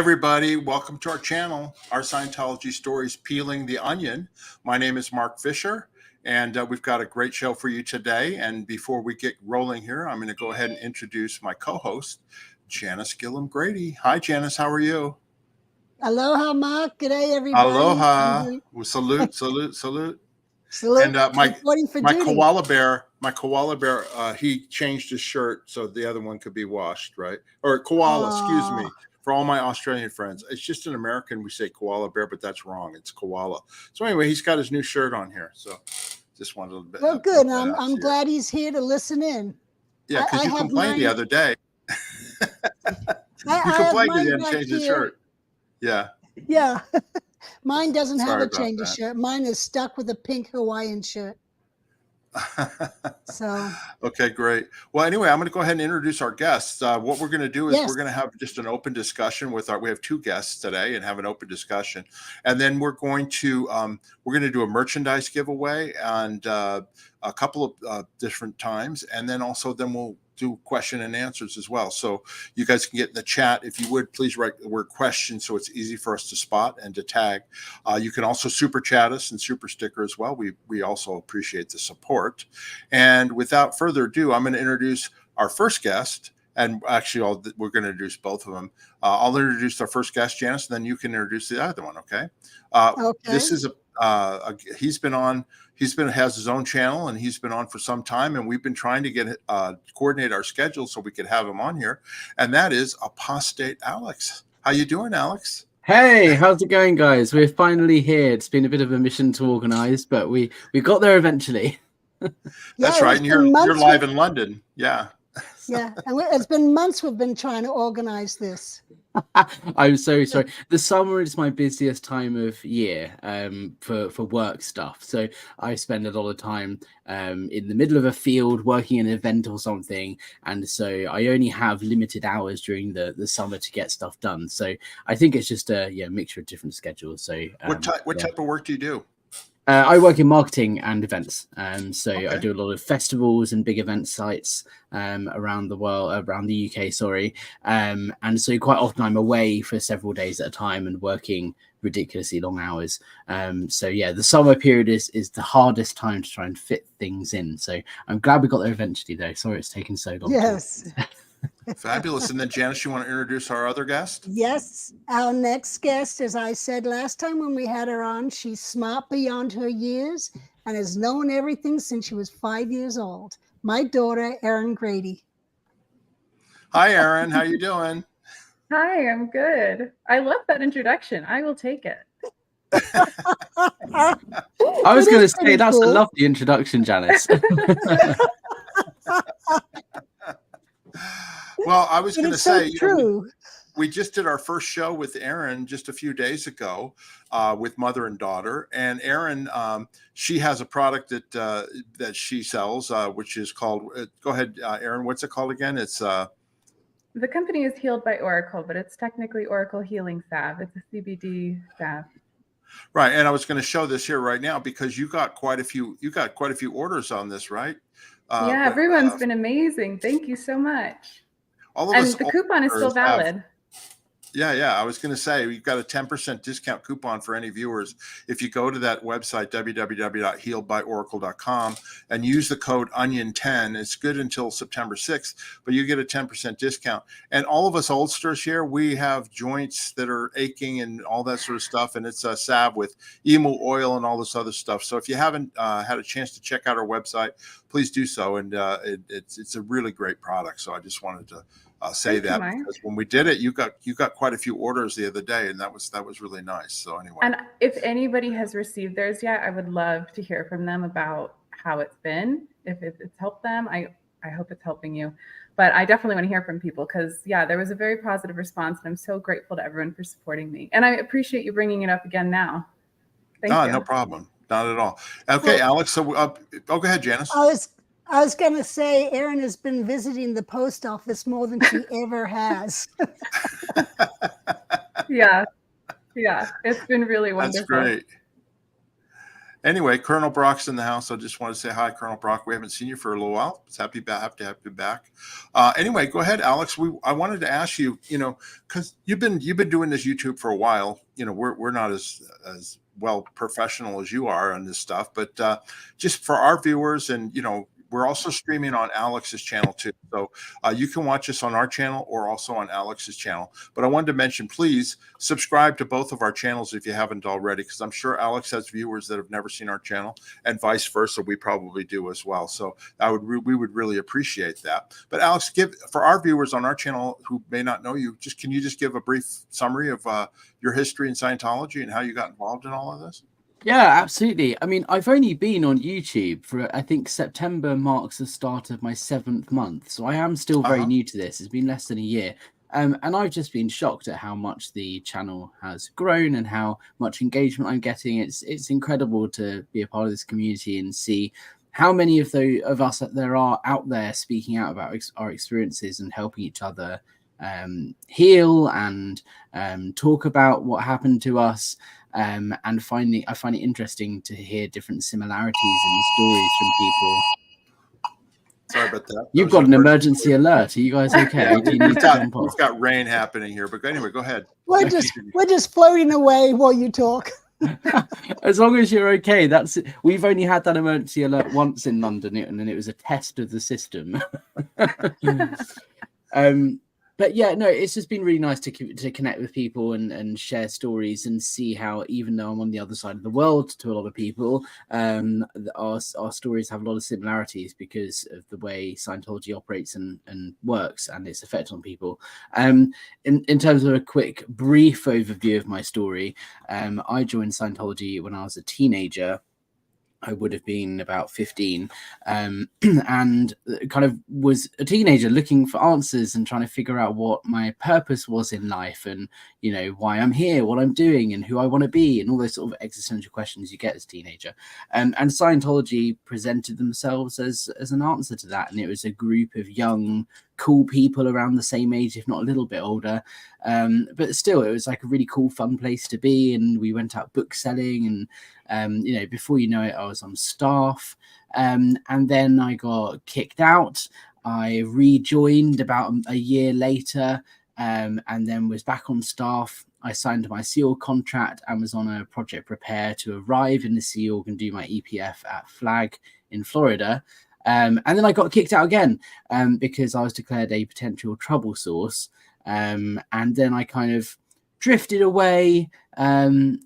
everybody. Welcome to our channel, Our Scientology Stories Peeling the Onion. My name is Mark Fisher, and we've got a great show for you today. And before we get rolling here, I'm going to go ahead and introduce my co-host, Janis Gillham Grady. Hi, Janis. How are you? Aloha, Mark. Good day, everybody. Aloha. Well, salute, salute, salute. Salute. And my koala bear, he changed his shirt so the other one could be washed, right? Or koala, excuse me. For all my Australian friends, it's just an American. We say koala bear, but that's wrong. It's koala. So anyway, he's got his new shirt on here. So just wanted a little bit. Well, good. I'm glad he's here to listen in. Yeah, because you complained the other day. You complained he didn't change his shirt. Yeah. Yeah. Mine doesn't have a change of shirt. Mine is stuck with a pink Hawaiian shirt. So okay, great. Well, anyway, I'm going to go ahead and introduce our guests. What we're going to do is we're going to have just an open discussion with we have two guests today and have an open discussion, and then we're going to do a merchandise giveaway and a couple of different times, and then we'll do question and answers as well. So you guys can get in the chat. If you would, please write the word question so it's easy for us to spot and to tag. You can also super chat us and super sticker as well. We also appreciate the support. And without further ado, I'm going to introduce our first guest. And actually, we're going to introduce both of them. I'll introduce our first guest, Janis, and then you can introduce the other one. Okay. This is has his own channel, and he's been on for some time, and we've been trying to get coordinate our schedule so we could have him on here, and that is Apostate Alex. How you doing, Alex? Hey, how's it going, guys? We're finally here. It's been a bit of a mission to organize, but we got there eventually. That's right, and you're live in London. Yeah. Yeah, and it's been months we've been trying to organize this. I'm so sorry. The summer is my busiest time of year for work stuff. So I spend a lot of time in the middle of a field working an event or something. And so I only have limited hours during the summer to get stuff done. So I think it's just a mixture of different schedules. So what type of work do you do? I work in marketing and events. So I do a lot of festivals and big event sites around the world, around the UK, sorry. And so quite often I'm away for several days at a time and working ridiculously long hours. So yeah, the summer period is the hardest time to try and fit things in. So I'm glad we got there eventually, though. Sorry it's taken so long. Yes. Fabulous. And then Janis, you want to introduce our other guest? Yes. Our next guest, as I said last time when we had her on, she's smart beyond her years and has known everything since she was 5 years old. My daughter, Erin Grady. Hi, Erin. How you doing? Hi, I'm good. I love that introduction. I will take it. I was going to say, that's a lovely introduction, Janis. Well, I was going to say, true. We just did our first show with Erin just a few days ago with mother and daughter. And Erin, she has a product that she sells, which is called, go ahead, Erin, what's it called again? It's the company is Healed by Oracle, but it's technically Oracle Healing Salve. It's a CBD salve. Right. And I was going to show this here right now because you got quite a few orders on this, right? Yeah, everyone's been amazing. Thank you so much. And the coupon is still valid. Yeah. I was going to say, we've got a 10% discount coupon for any viewers. If you go to that website, www.healedbyoracle.com, and use the code ONION10, it's good until September 6th, but you get a 10% discount. And all of us oldsters here, we have joints that are aching and all that sort of stuff. And it's a salve with emu oil and all this other stuff. So if you haven't had a chance to check out our website, please do so. And it's a really great product. So I just wanted to say that because when we did it, you got quite a few orders the other day, and that was really nice. So anyway, and if anybody has received theirs yet, I would love to hear from them about how it's been. If it's helped them, I hope it's helping you. But I definitely want to hear from people because there was a very positive response, and I'm so grateful to everyone for supporting me. And I appreciate you bringing it up again now. Thank you. No problem, not at all. Okay, Alex. So go ahead, Janis. I was going to say, Erin has been visiting the post office more than she ever has. Yeah. It's been really wonderful. That's great. Anyway, Colonel Brock's in the house. I just want to say hi, Colonel Brock. We haven't seen you for a little while. It's happy to have you back. Anyway, go ahead, Alex. I wanted to ask you, because you've been doing this YouTube for a while. We're not as well professional as you are on this stuff, but just for our viewers, and we're also streaming on Alex's channel too. So you can watch us on our channel or also on Alex's channel. But I wanted to mention, please subscribe to both of our channels if you haven't already, because I'm sure Alex has viewers that have never seen our channel, and vice versa. We probably do as well. So we would really appreciate that. But Alex, for our viewers on our channel who may not know you, can you just give a brief summary of your history in Scientology and how you got involved in all of this? Yeah, absolutely. I mean, I've only been on YouTube for, I think September marks the start of my 7th month. So I am still very new to this. It's been less than a year. And I've just been shocked at how much the channel has grown and how much engagement I'm getting. It's incredible to be a part of this community and see how many of us that there are out there speaking out about our experiences and helping each other heal and talk about what happened to us. And I find it interesting to hear different similarities in stories from people. Sorry about that. You've got an emergency alert. Are you guys okay? Do you need to jump off? We've got rain happening here, but anyway, go ahead. We're just floating away while you talk. As long as you're okay, that's it. We've only had that emergency alert once in London, and then it was a test of the system. But yeah, no, it's just been really nice to connect with people and share stories and see how, even though I'm on the other side of the world to a lot of people, our stories have a lot of similarities because of the way Scientology operates and works and its effect on people. In terms of a quick, brief overview of my story, I joined Scientology when I was a teenager. I would have been about 15 and kind of was a teenager looking for answers and trying to figure out what my purpose was in life and, why I'm here, what I'm doing and who I want to be and all those sort of existential questions you get as a teenager. And Scientology presented themselves as an answer to that. And it was a group of young, cool people around the same age, if not a little bit older. But still, it was like a really cool, fun place to be. And we went out book selling and, before you know it, I was on staff. And then I got kicked out. I rejoined about a year later and then was back on staff. I signed my SEAL contract and was on a project prepare to arrive in the Sea Org and do my EPF at Flag in Florida. And then I got kicked out again because I was declared a potential trouble source. And then I kind of drifted away and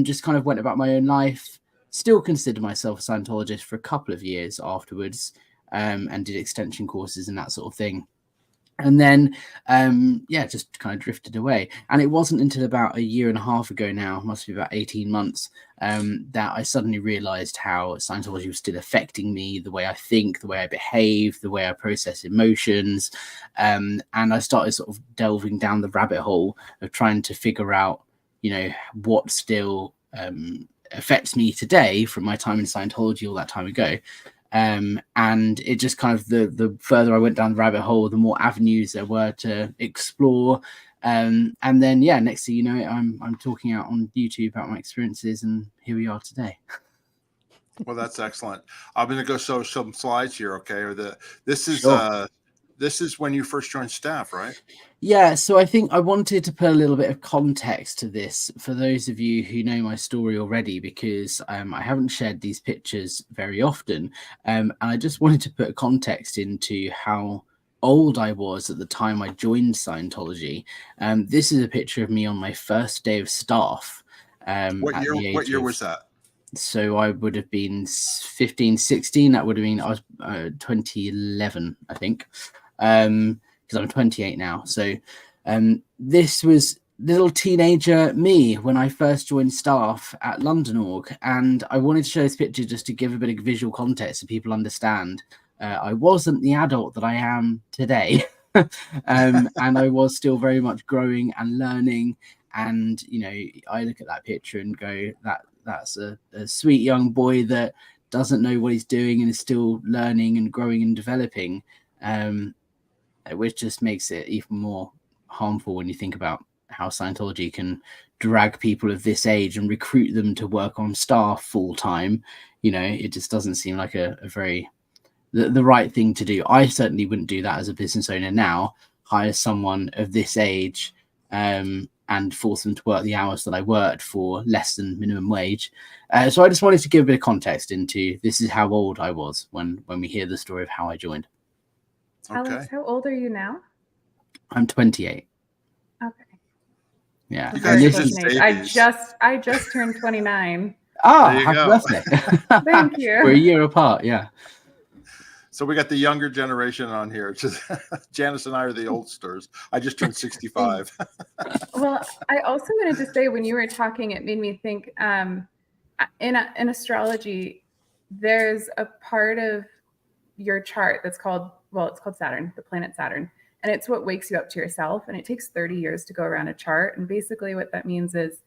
just kind of went about my own life. Still considered myself a Scientologist for a couple of years afterwards and did extension courses and that sort of thing. And then, just kind of drifted away. And it wasn't until about a year and a half ago now, must be about 18 months, that I suddenly realized how Scientology was still affecting me, the way I think, the way I behave, the way I process emotions. And I started sort of delving down the rabbit hole of trying to figure out, what still affects me today from my time in Scientology all that time ago. And it just kind of the further I went down the rabbit hole, the more avenues there were to explore. And then, next thing you know, I'm talking out on YouTube about my experiences, and here we are today. Well, that's excellent. I'm going to go show some slides here. Okay. This is when you first joined staff, right? Yeah, so I think I wanted to put a little bit of context to this for those of you who know my story already, because I haven't shared these pictures very often. And I just wanted to put context into how old I was at the time I joined Scientology. This is a picture of me on my first day of staff. What year was that? So I would have been 15, 16. That would have been, I was 2011, I think. Because I'm 28 now. So this was little teenager me when I first joined staff at London Org. And I wanted to show this picture just to give a bit of visual context so people understand. I wasn't the adult that I am today. And I was still very much growing and learning. And, I look at that picture and go, that's a sweet young boy that doesn't know what he's doing and is still learning and growing and developing. Which just makes it even more harmful when you think about how Scientology can drag people of this age and recruit them to work on staff full time. You know, it just doesn't seem like a very the right thing to do. I certainly wouldn't do that as a business owner now. Hire someone of this age and force them to work the hours that I worked for less than minimum wage. So I just wanted to give a bit of context into this is how old I was when we hear the story of how I joined. Okay. Alex, how old are you now? I'm 28. Okay. Yeah. You And guys this are is, just I just turned 29. There you happy go. birthday. Thank you. We're a year apart. Yeah. So we got the younger generation on here. It's just, Janis and I are the oldsters. I just turned 65. Well, I also wanted to say when you were talking, it made me think in astrology, there's a part of your chart that's called, well, it's called Saturn, the planet Saturn. And it's what wakes you up to yourself. And it takes 30 years to go around a chart. And basically what that means is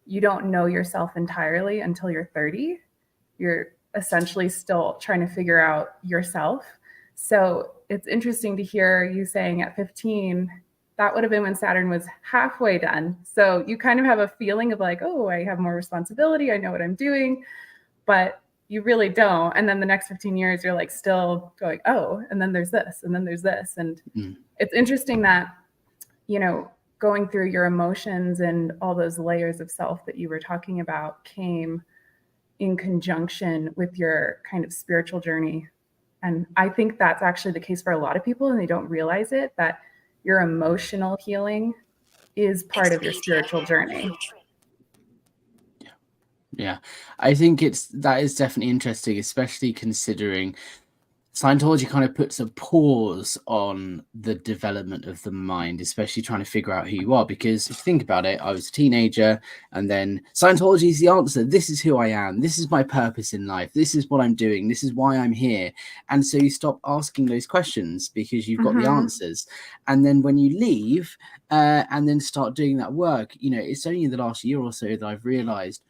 you don't know yourself entirely until you're 30. You're essentially still trying to figure out yourself. So it's interesting to hear you saying at 15, that would have been when Saturn was halfway done. So you kind of have a feeling of like, oh, I have more responsibility. I know what I'm doing, but you really don't. And then the next 15 years, you're like still going, oh, and then there's this, and then there's this. And it's interesting that, you know, going through your emotions and all those layers of self that you were talking about came in conjunction with your kind of spiritual journey. And I think that's actually the case for a lot of people, and they don't realize it, that your emotional healing is part of your spiritual journey. Yeah, I think that is definitely interesting, especially considering Scientology kind of puts a pause on the development of the mind, especially trying to figure out who you are. Because if you think about it, I was a teenager and then Scientology is the answer. This is who I am. This is my purpose in life. This is what I'm doing. This is why I'm here. And so you stop asking those questions because you've got the answers. And then when you leave and then start doing that work, you know, it's only in the last year or so that I've realized,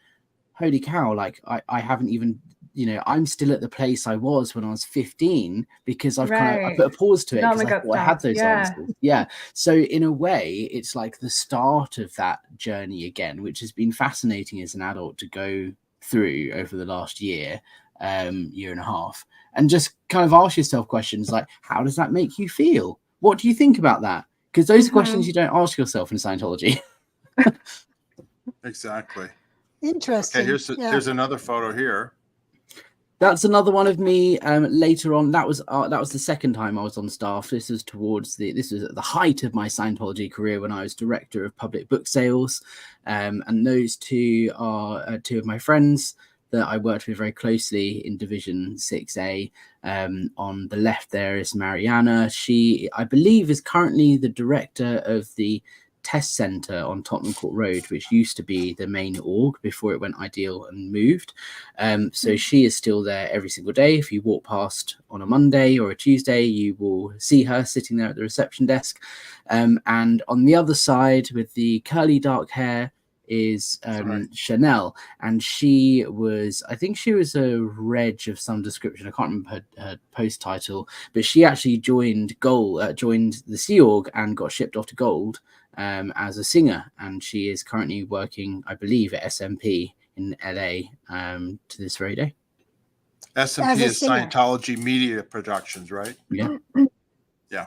holy cow, like I haven't even, you know, I'm still at the place I was when I was 15 because I've I put a pause to it because I thought I had those answers. Yeah. So in a way, it's like the start of that journey again, which has been fascinating as an adult to go through over the last year, year and a half, and just kind of ask yourself questions like, how does that make you feel? What do you think about that? Because those are questions you don't ask yourself in Scientology. Exactly. Interesting. Okay, here's another photo here. That's another one of me later on. That was the second time I was on staff. This was this was at the height of my Scientology career when I was director of public book sales. And those two are two of my friends that I worked with very closely in Division 6A. On the left there is Mariana. She, I believe, is currently the director of the test centre on Tottenham Court Road, which used to be the main org before it went Ideal and moved. So she is still there every single day. If you walk past on a Monday or a Tuesday, you will see her sitting there at the reception desk. And on the other side with the curly dark hair is Chanel, and she was, I think she was a reg of some description. I can't remember her post title, but she actually joined the Sea Org and got shipped off to Gold as a singer, and she is currently working, I believe, at SMP in LA to this very day. SMP is Scientology Media Productions, right? Yeah. Yeah.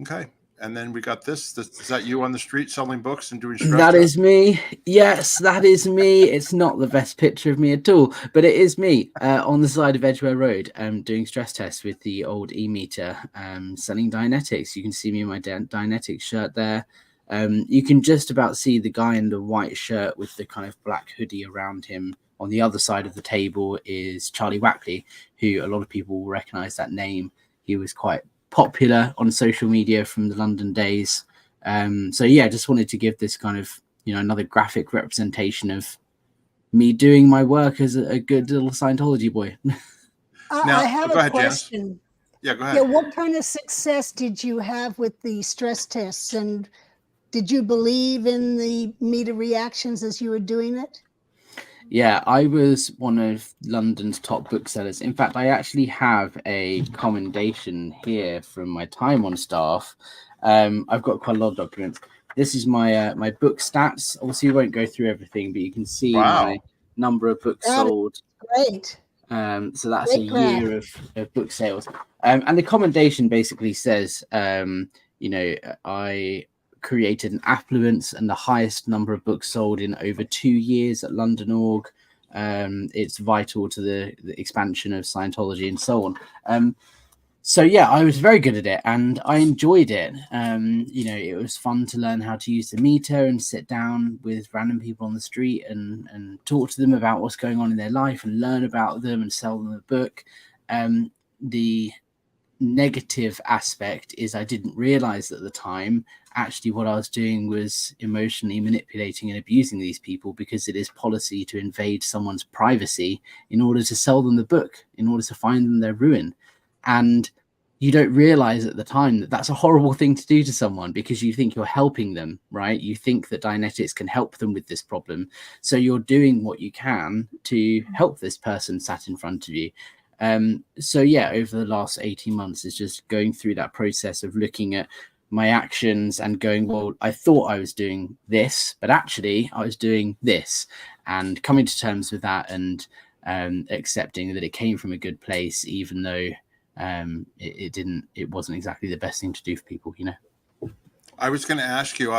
Okay. And then we got this. Is that you on the street selling books and doing stress That tests? is me. Yes, that is me. It's not the best picture of me at all, but it is me on the side of Edgware Road doing stress tests with the old e-meter, selling Dianetics. You can see me in my Dianetics shirt there. You can just about see the guy in the white shirt with the kind of black hoodie around him. On the other side of the table is Charlie Wackley, who a lot of people will recognize that name. He was quite popular on social media from the London days. So yeah, just wanted to give this kind of, you know, another graphic representation of me doing my work as a good little Scientology boy. I have go a ahead, question. Janis. Yeah, go ahead. Yeah, what kind of success did you have with the stress tests, and did you believe in the meter reactions as you were doing it? Yeah, I was one of London's top booksellers. In fact, I actually have a commendation here from my time on staff. I've got quite a lot of documents, this is my my book stats. Obviously, we won't go through everything, but you can see my number of books sold. Great. So that's a year of book sales. And the commendation basically says, I created an affluence and the highest number of books sold in over 2 years at London Org. It's vital to the expansion of Scientology and so on. So yeah, I was very good at it and I enjoyed it. It was fun to learn how to use the meter and sit down with random people on the street and talk to them about what's going on in their life and learn about them and sell them a book. The negative aspect is I didn't realize at the time actually what I was doing was emotionally manipulating and abusing these people, because it is policy to invade someone's privacy in order to sell them the book, in order to find them their ruin. And you don't realize at the time that that's a horrible thing to do to someone, because you think you're helping them, right? You think that Dianetics can help them with this problem. So you're doing what you can to help this person sat in front of you. So yeah, over the last 18 months is just going through that process of looking at my actions and going, well, I thought I was doing this, but actually I was doing this, and coming to terms with that and accepting that it came from a good place, even though it wasn't exactly the best thing to do for people, I was going to ask you,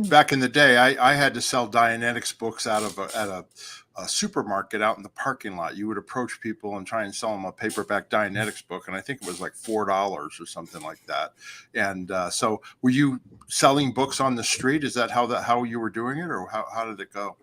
back in the day, I had to sell Dianetics books at a supermarket out in the parking lot. You would approach people and try and sell them a paperback Dianetics book, and I think it was like $4 or something like that. And so, were you selling books on the street? Is that how you were doing it, or how did it go?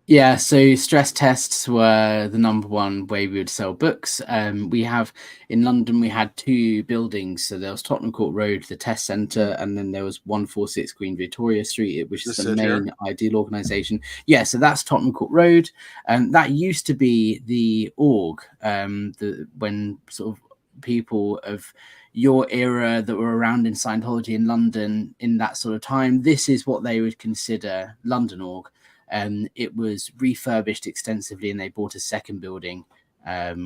Yeah, so stress tests were the number one way we would sell books. We have in London, we had 2 buildings. So there was Tottenham Court Road, the test centre, and then there was 146 Queen Victoria Street, which is the main ideal organisation. Yeah, so that's Tottenham Court Road. And that used to be the org, when sort of people of your era that were around in Scientology in London in that sort of time, this is what they would consider London org. It was refurbished extensively and they bought a second building,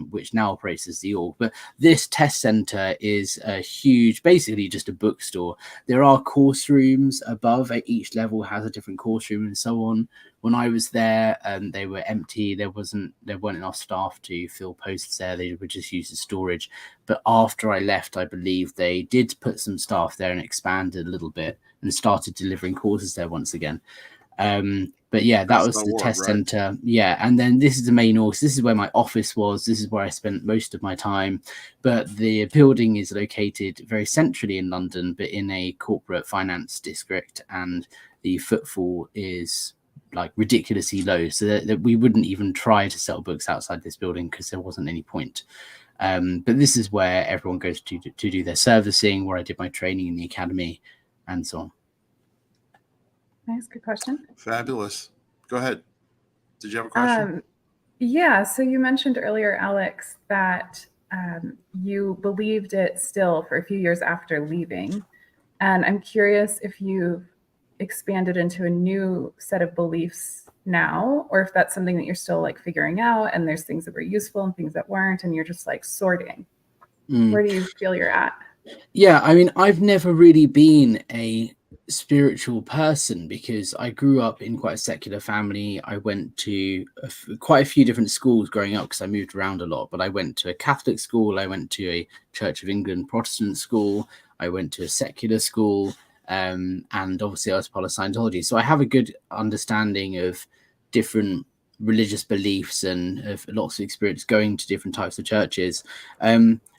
which now operates as the org. But this test center is a huge, basically just a bookstore. There are course rooms above. Each level has a different course room and so on. When I was there, they were empty. There weren't enough staff to fill posts there. They were just used as storage. But after I left, I believe they did put some staff there and expanded a little bit and started delivering courses there once again. But yeah, that was the test center. Yeah. And then this is the main org. This is where my office was. This is where I spent most of my time. But the building is located very centrally in London, but in a corporate finance district. And the footfall is like ridiculously low. So that we wouldn't even try to sell books outside this building because there wasn't any point. But this is where everyone goes to do their servicing, where I did my training in the academy and so on. Nice, good question. Fabulous. Go ahead. Did you have a question? Yeah. So you mentioned earlier, Alex, that you believed it still for a few years after leaving. And I'm curious if you've expanded into a new set of beliefs now, or if that's something that you're still like figuring out and there's things that were useful and things that weren't, and you're just like sorting. Where do you feel you're at? Yeah, I mean, I've never really been a spiritual person because I grew up in quite a secular family. I went to quite a few different schools growing up because I moved around a lot, but I went to a Catholic school, I went to a Church of England Protestant school, I went to a secular school, and obviously I was part of Scientology. So I have a good understanding of different religious beliefs and of lots of experience going to different types of churches.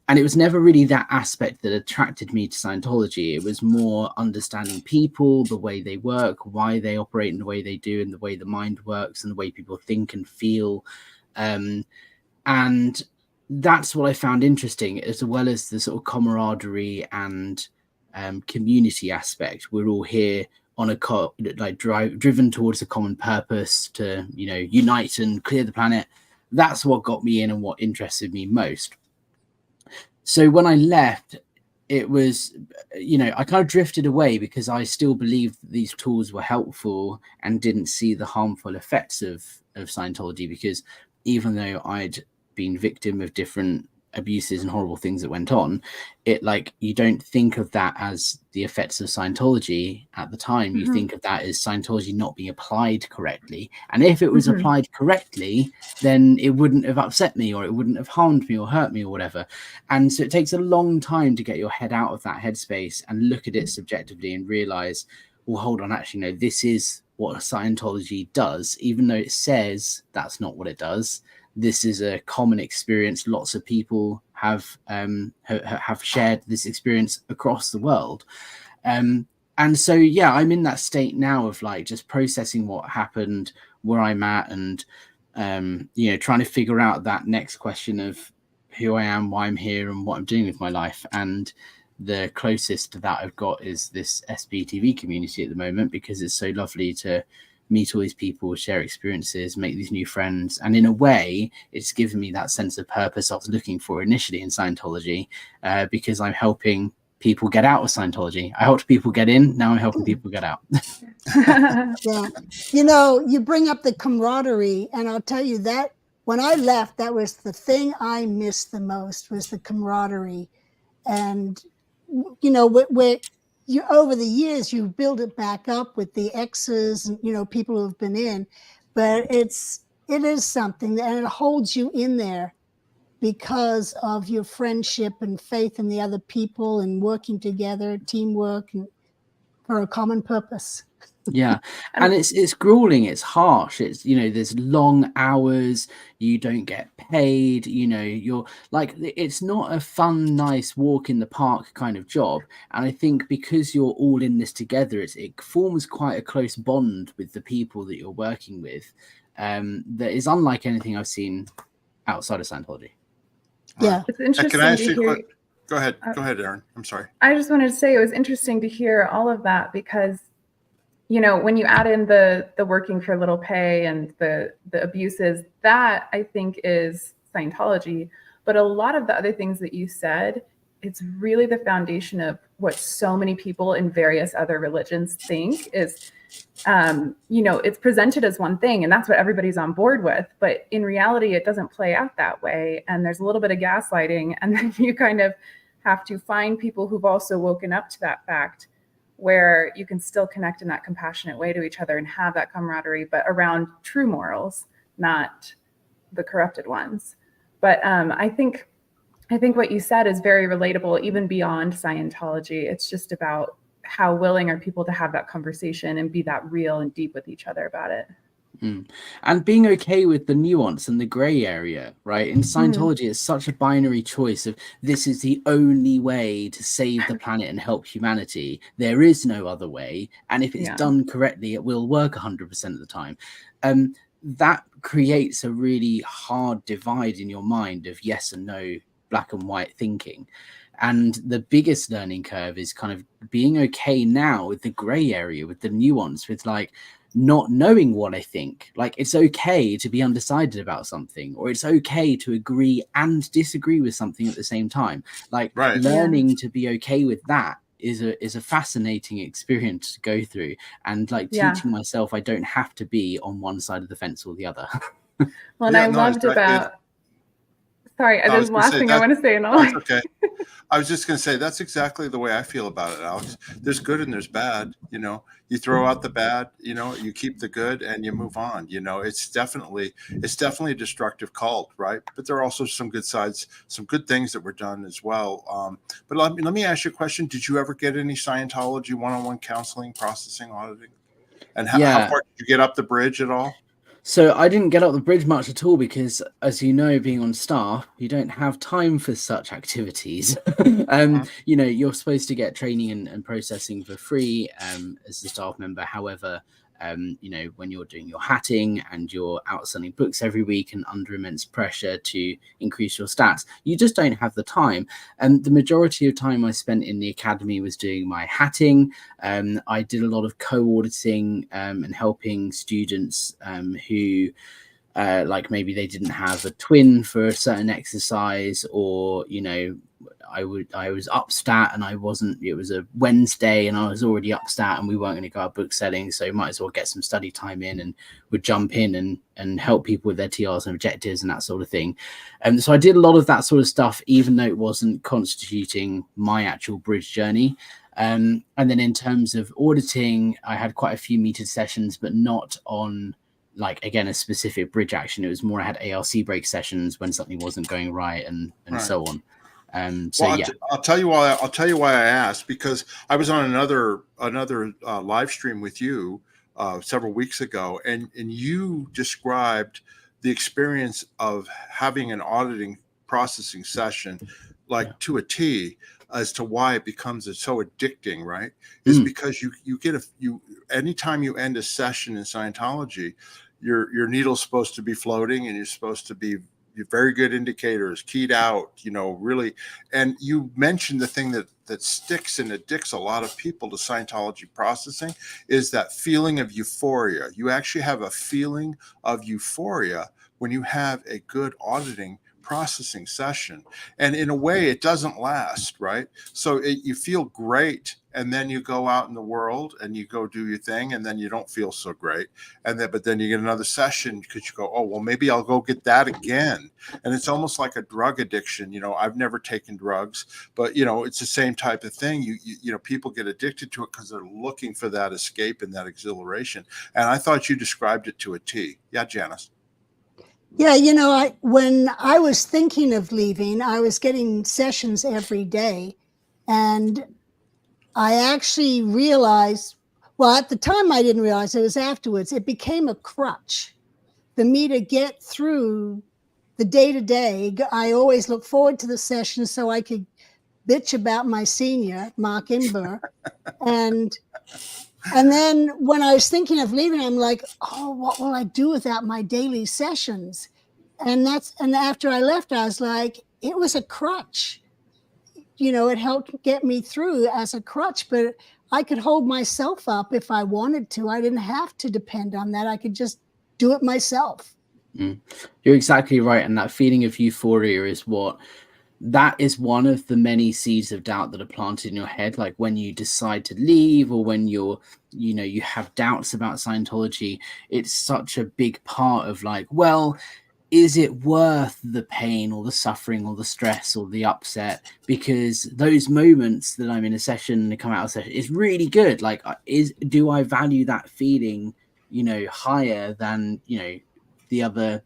And it was never really that aspect that attracted me to Scientology. It was more understanding people, the way they work, why they operate in the way they do, and the way the mind works, and the way people think and feel. And that's what I found interesting, as well as the sort of camaraderie and community aspect. We're all here on a driven towards a common purpose to, unite and clear the planet. That's what got me in and what interested me most. So when I left, it was, I kind of drifted away because I still believed that these tools were helpful and didn't see the harmful effects of Scientology, because even though I'd been victim of different abuses and horrible things that went on, it like you don't think of that as the effects of Scientology at the time. You think of that as Scientology not being applied correctly. And if it was applied correctly, then it wouldn't have upset me, or it wouldn't have harmed me or hurt me or whatever. And so it takes a long time to get your head out of that headspace and look at it subjectively and realize, well, hold on, actually, no, this is what Scientology does, even though it says that's not what it does. This is a common experience. Lots of people have shared this experience across the world. And so, yeah, I'm in that state now of like just processing what happened, where I'm at, and, you know, trying to figure out that next question of who I am, why I'm here, and what I'm doing with my life. And the closest to that I've got is this SBTV community at the moment, because it's so lovely to meet all these people, share experiences, make these new friends. And in a way, it's given me that sense of purpose I was looking for initially in Scientology, because I'm helping people get out of Scientology. I helped people get in. Now I'm helping people get out. Yeah. You know, you bring up the camaraderie, and I'll tell you that when I left, that was the thing I missed the most, was the camaraderie. And, you know, you over the years you build it back up with the exes and, you know, people who've been in, but it is something that, and it holds you in there because of your friendship and faith in the other people and working together, teamwork, and for a common purpose. Yeah. And it's grueling, it's harsh, it's, you know, there's long hours, you don't get paid, you know, you're like, it's not a fun, nice walk in the park kind of job. And I think because you're all in this together, it forms quite a close bond with the people that you're working with, that is unlike anything I've seen outside of Scientology. Yeah. It's interesting. Can I ask you a hear, quick? Go ahead, Aaron. I'm sorry. I just wanted to say it was interesting to hear all of that, because, you know, when you add in the working for little pay and the abuses, that I think is Scientology. But a lot of the other things that you said, it's really the foundation of what so many people in various other religions think is, you know, it's presented as one thing and that's what everybody's on board with. But in reality, it doesn't play out that way. And there's a little bit of gaslighting. And then you kind of have to find people who've also woken up to that fact, where you can still connect in that compassionate way to each other and have that camaraderie, but around true morals, not the corrupted ones. But I think what you said is very relatable, even beyond Scientology. It's just about how willing are people to have that conversation and be that real and deep with each other about it. And being okay with the nuance and the gray area, right? In Scientology, it's such a binary choice of this is the only way to save the planet and help humanity. There is no other way. And if it's done correctly, it will work 100% of the time. That creates a really hard divide in your mind of yes and no, black and white thinking. And the biggest learning curve is kind of being okay now with the gray area, with the nuance, with like, not knowing what I think. Like, it's okay to be undecided about something, or it's okay to agree and disagree with something at the same time. Like, learning to be okay with that is a fascinating experience to go through, and like teaching myself I don't have to be on one side of the fence or the other. Well, and I loved about. Sorry, there's the last thing I want to say. That's okay. I was just going to say that's exactly the way I feel about it, Alex. There's good and there's bad. You know, you throw out the bad. You know, you keep the good and you move on. You know, it's definitely a destructive cult, right? But there are also some good sides, some good things that were done as well. But let me ask you a question. Did you ever get any Scientology one-on-one counseling, processing, auditing? And how far did you get up the bridge at all? So I didn't get up the bridge much at all because, as you know, being on staff, you don't have time for such activities. You know, you're supposed to get training and processing for free as a staff member. However, you know, when you're doing your hatting and you're out selling books every week and under immense pressure to increase your stats, you just don't have the time. And the majority of time I spent in the academy was doing my hatting. I did a lot of co-auditing and helping students who like maybe they didn't have a twin for a certain exercise, or, you know, I was up stat and I wasn't, it was a Wednesday and I was already up stat and we weren't going to go out book selling, so might as well get some study time in, and would jump in and help people with their TRs and objectives and that sort of thing. And so I did a lot of that sort of stuff, even though it wasn't constituting my actual bridge journey. And then in terms of auditing, I had quite a few metered sessions, but not on, like, again, a specific bridge action. It was more I had ARC break sessions when something wasn't going right, and right. So on. I'll tell you why I asked, because I was on another live stream with you several weeks ago, and you described the experience of having an auditing processing session like to a T, as to why it becomes so addicting, right? Is because you get anytime you end a session in Scientology, your needle's supposed to be floating, and you're supposed to be very good indicators, keyed out, really. And you mentioned the thing that sticks and addicts a lot of people to Scientology processing is that feeling of euphoria. You actually have a feeling of euphoria when you have a good auditing processing session, and in a way it doesn't last, right? So you feel great, and then you go out in the world and you go do your thing, and then you don't feel so great, but then you get another session because you go, oh well, maybe I'll go get that again. And it's almost like a drug addiction. I've never taken drugs, but it's the same type of thing. You people get addicted to it because they're looking for that escape and that exhilaration. And I thought you described it to a T. Yeah, Janis. Yeah, when I was thinking of leaving, I was getting sessions every day, and I actually realized, well, at the time I didn't realize, it was afterwards, it became a crutch for me to get through the day-to-day. I always look forward to the session so I could bitch about my senior, Mark Inber, and then when I was thinking of leaving, I'm like, oh, what will I do without my daily sessions? And after I left, I was like, it was a crutch. It helped get me through as a crutch, but I could hold myself up if I wanted to. I didn't have to depend on that. I could just do it myself. You're exactly right. And that feeling of euphoria is that is one of the many seeds of doubt that are planted in your head. Like when you decide to leave, or when you have doubts about Scientology, it's such a big part of like, well, is it worth the pain or the suffering or the stress or the upset? Because those moments that I'm in a session and come out of a session is really good. Like, do I value that feeling, higher than, the other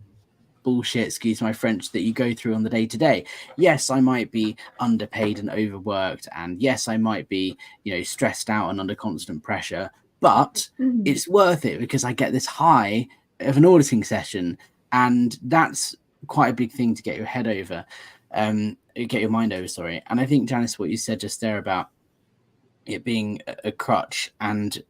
bullshit, excuse my French, that you go through on the day to day? Yes, I might be underpaid and overworked, and yes, I might be, stressed out and under constant pressure, but it's worth it because I get this high of an auditing session, and that's quite a big thing to get your head over, get your mind over, sorry. And I think, Janis, what you said just there about it being a crutch and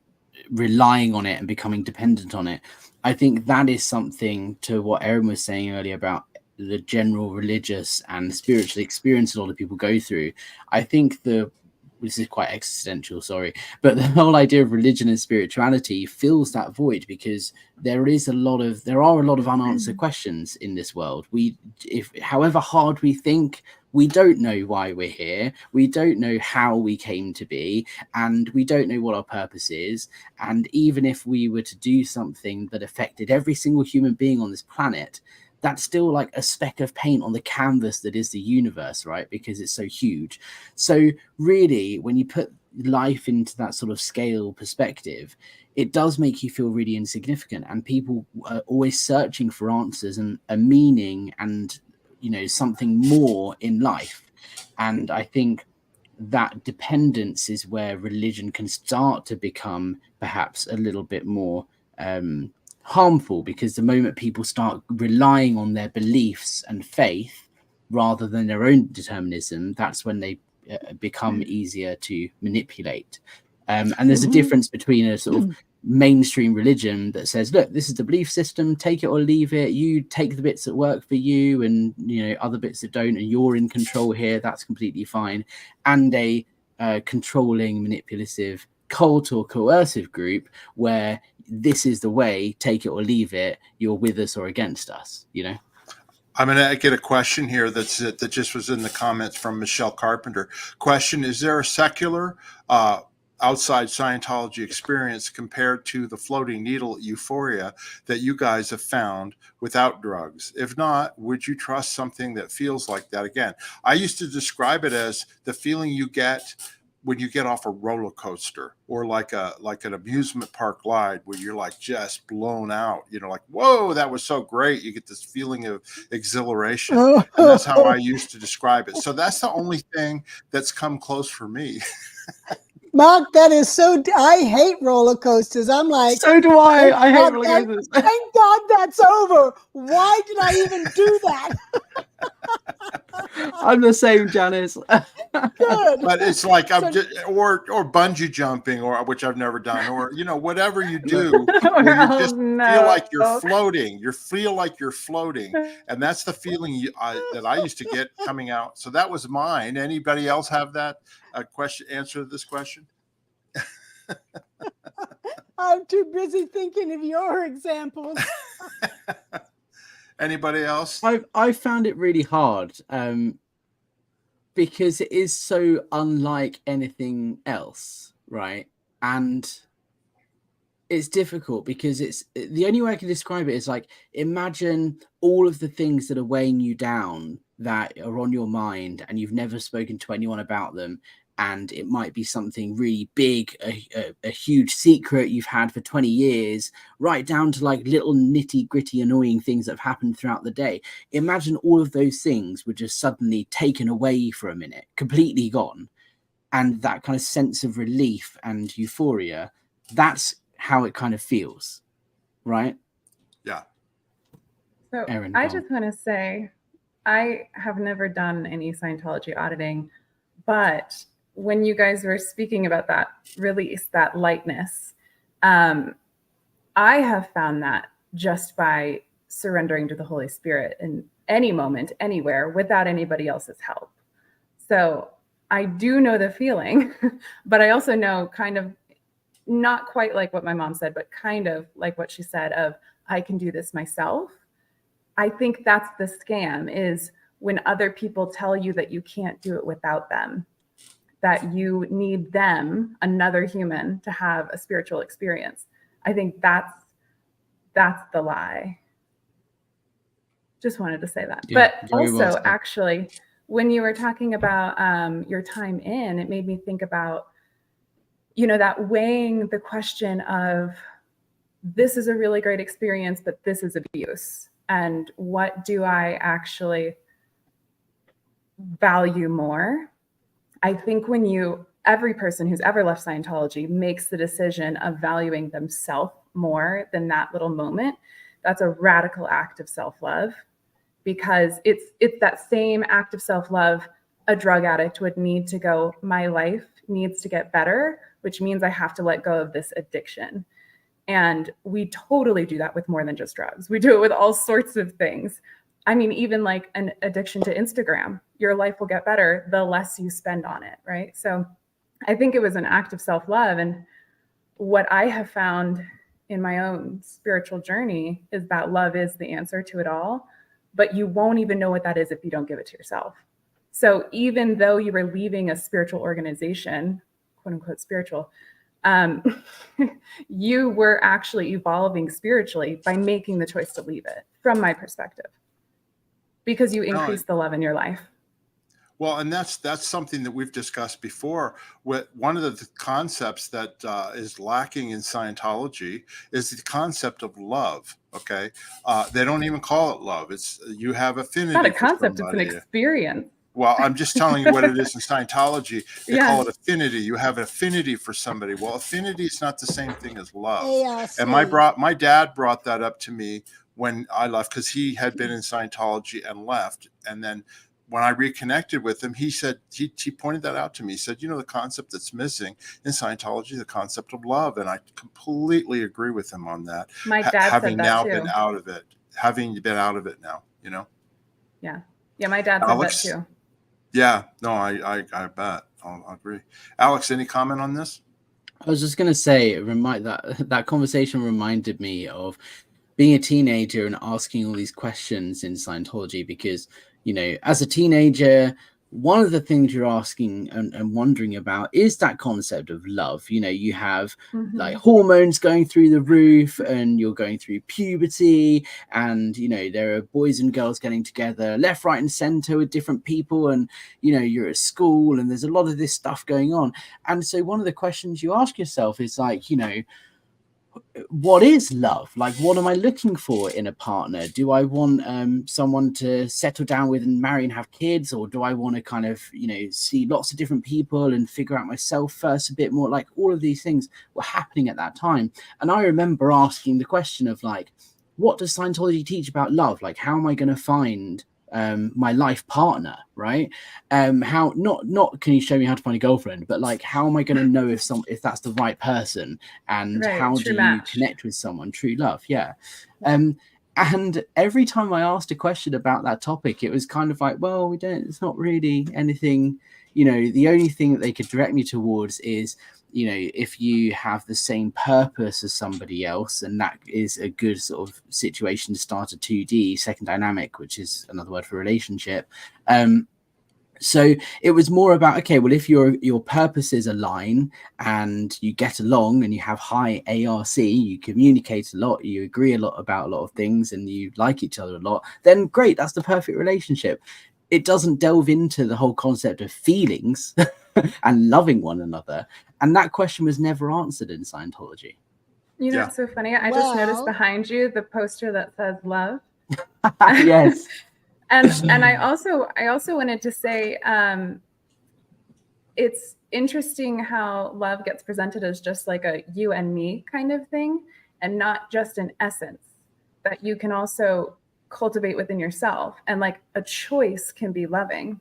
relying on it and becoming dependent on it, I think that is something to what Erin was saying earlier about the general religious and spiritual experience a lot of people go through. I think this is quite existential, sorry, but the whole idea of religion and spirituality fills that void, because there are a lot of unanswered questions in this world. However hard we think, we don't know why we're here. We don't know how we came to be, and we don't know what our purpose is. And even if we were to do something that affected every single human being on this planet, that's still like a speck of paint on the canvas that is the universe, right? Because it's so huge. So really, when you put life into that sort of scale perspective, it does make you feel really insignificant, and people are always searching for answers and a meaning and, something more in life. And I think that dependence is where religion can start to become perhaps a little bit more harmful, because the moment people start relying on their beliefs and faith rather than their own determinism, that's when they become easier to manipulate. And there's a difference between a sort of mainstream religion that says, look, this is the belief system, take it or leave it, you take the bits that work for you and other bits that don't, and you're in control here, that's completely fine, and a controlling, manipulative cult or coercive group where this is the way, take it or leave it, you're with us or against us, I'm going to get a question here that just was in the comments from Michelle Carpenter. Question: is there a secular outside Scientology experience compared to the floating needle euphoria that you guys have found without drugs? If not, would you trust something that feels like that again? I used to describe it as the feeling you get when you get off a roller coaster, or like an amusement park ride where you're like just blown out, like, whoa, that was so great. You get this feeling of exhilaration. And that's how I used to describe it. So that's the only thing that's come close for me. Mark, that is so. I hate roller coasters. I'm like, so do I. I hate roller thank, coasters. thank God that's over. Why did I even do that? I'm the same, Janis. Good. But it's like or bungee jumping, or which I've never done, or whatever you do, where you just feel like you're floating. You feel like you're floating, and that's the feeling that I used to get coming out. So that was mine. Anybody else have that answer to this question? I'm too busy thinking of your examples. Anybody else? I found it really hard because it is so unlike anything else, right? And it's difficult because it's the only way I can describe it is like, imagine all of the things that are weighing you down that are on your mind and you've never spoken to anyone about them. And it might be something really big, a huge secret you've had for 20 years, right down to like little nitty gritty annoying things that have happened throughout the day. Imagine all of those things were just suddenly taken away for a minute, completely gone. And that kind of sense of relief and euphoria, that's how it kind of feels, right? Yeah. So Erin, I just want to say, I have never done any Scientology auditing, but when you guys were speaking about that release, that lightness, I have found that just by surrendering to the Holy Spirit in any moment, anywhere, without anybody else's help. So I do know the feeling, but I also know kind of not quite like what my mom said, but kind of like what she said of, I can do this myself. I think that's the scam, is when other people tell you that you can't do it without them, that you need them, another human, to have a spiritual experience. I think that's the lie. Just wanted to say that. Yeah, but very well also, said. actually, when you were talking about your time in, it made me think about, that weighing the question of, this is a really great experience, but this is abuse. And what do I actually value more? I think when every person who's ever left Scientology makes the decision of valuing themselves more than that little moment, that's a radical act of self-love, because it's that same act of self-love a drug addict would need to go, my life needs to get better, which means I have to let go of this addiction. And we totally do that with more than just drugs. We do it with all sorts of things. I mean, even like an addiction to Instagram, your life will get better the less you spend on it, right? So I think it was an act of self-love. And what I have found in my own spiritual journey is that love is the answer to it all, but you won't even know what that is if you don't give it to yourself. So even though you were leaving a spiritual organization, quote unquote spiritual, you were actually evolving spiritually by making the choice to leave it, from my perspective, because you increase the love in your life. Well, and that's something that we've discussed before. One of the concepts that is lacking in Scientology is the concept of love. Okay, they don't even call it love. It's you have affinity. It's not a for concept; somebody. it's an experience. Well, I'm just telling you what it is in Scientology. They Yeah. call it affinity. You have an affinity for somebody. Well, affinity is not the same thing as love. ALC. And my dad brought that up to me when I left, because he had been in Scientology and left. And then when I reconnected with him, he said, he pointed that out to me. He said, the concept that's missing in Scientology, the concept of love. And I completely agree with him on that. My dad having said that now too. been out of it, now, Yeah. My dad Alex? said that too. Yeah, no, I bet. I'll agree. Alex, any comment on this? I was just going to say, that conversation reminded me of being a teenager and asking all these questions in Scientology, because, you know, as a teenager, one of the things you're asking and wondering about is that concept of love. You know, you have like hormones going through the roof, and you're going through puberty, and, you know, there are boys and girls getting together left, right, and center with different people, and, you know, you're at school, and there's a lot of this stuff going on. And so one of the questions you ask yourself is like, you know, what is love? Like, what am I looking for in a partner? Do I want someone to settle down with and marry and have kids, or do I want to kind of, you know, see lots of different people and figure out myself first a bit more? Like, all of these things were happening at that time. And I remember asking the question of like, what does Scientology teach about love? Like, how am I going to find my life partner, right? How not can you show me how to find a girlfriend, but like, how am I going to know if that's the right person, and how do you connect with someone? True love. Yeah. And every time I asked a question about that topic, it was kind of like, well, it's not really anything, you know. The only thing that they could direct me towards is, you know, if you have the same purpose as somebody else, and that is a good sort of situation to start a 2D second dynamic, which is another word for relationship. So it was more about, okay, well, if your purposes align and you get along and you have high ARC, you communicate a lot, you agree a lot about a lot of things, and you like each other a lot, then great, that's the perfect relationship. It doesn't delve into the whole concept of feelings and loving one another. And that question was never answered in Scientology. You know, it's so funny. I just noticed behind you the poster that says love. Yes. And I also wanted to say, it's interesting how love gets presented as just like a you and me kind of thing, and not just an essence that you can also cultivate within yourself. And like, a choice can be loving,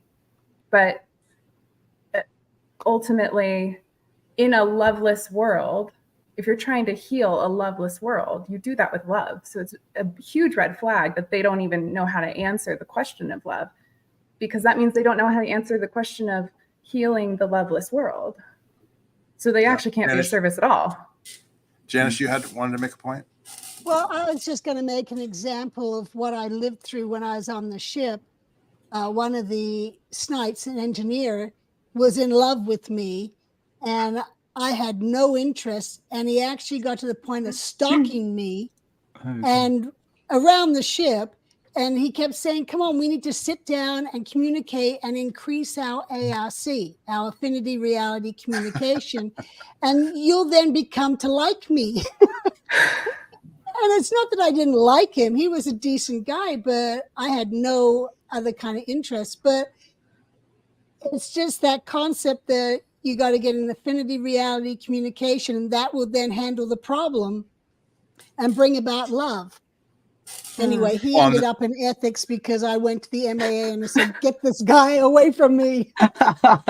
but ultimately, in a loveless world, if you're trying to heal a loveless world, you do that with love. So it's a huge red flag that they don't even know how to answer the question of love, because that means they don't know how to answer the question of healing the loveless world. So they actually can't be of service at all. Janice, you wanted to make a point? Well, I was just going to make an example of what I lived through when I was on the ship. One of the Snipes, an engineer, was in love with me, and I had no interest, and he actually got to the point of stalking me and around the ship. And he kept saying, come on, we need to sit down and communicate and increase our ARC, our affinity reality communication. And you'll then become to like me. And it's not that I didn't like him. He was a decent guy, but I had no other kind of interest. But it's just that concept that you got to get an affinity reality communication, and that will then handle the problem and bring about love. Anyway, he ended up in ethics because I went to the MAA and I said, get this guy away from me.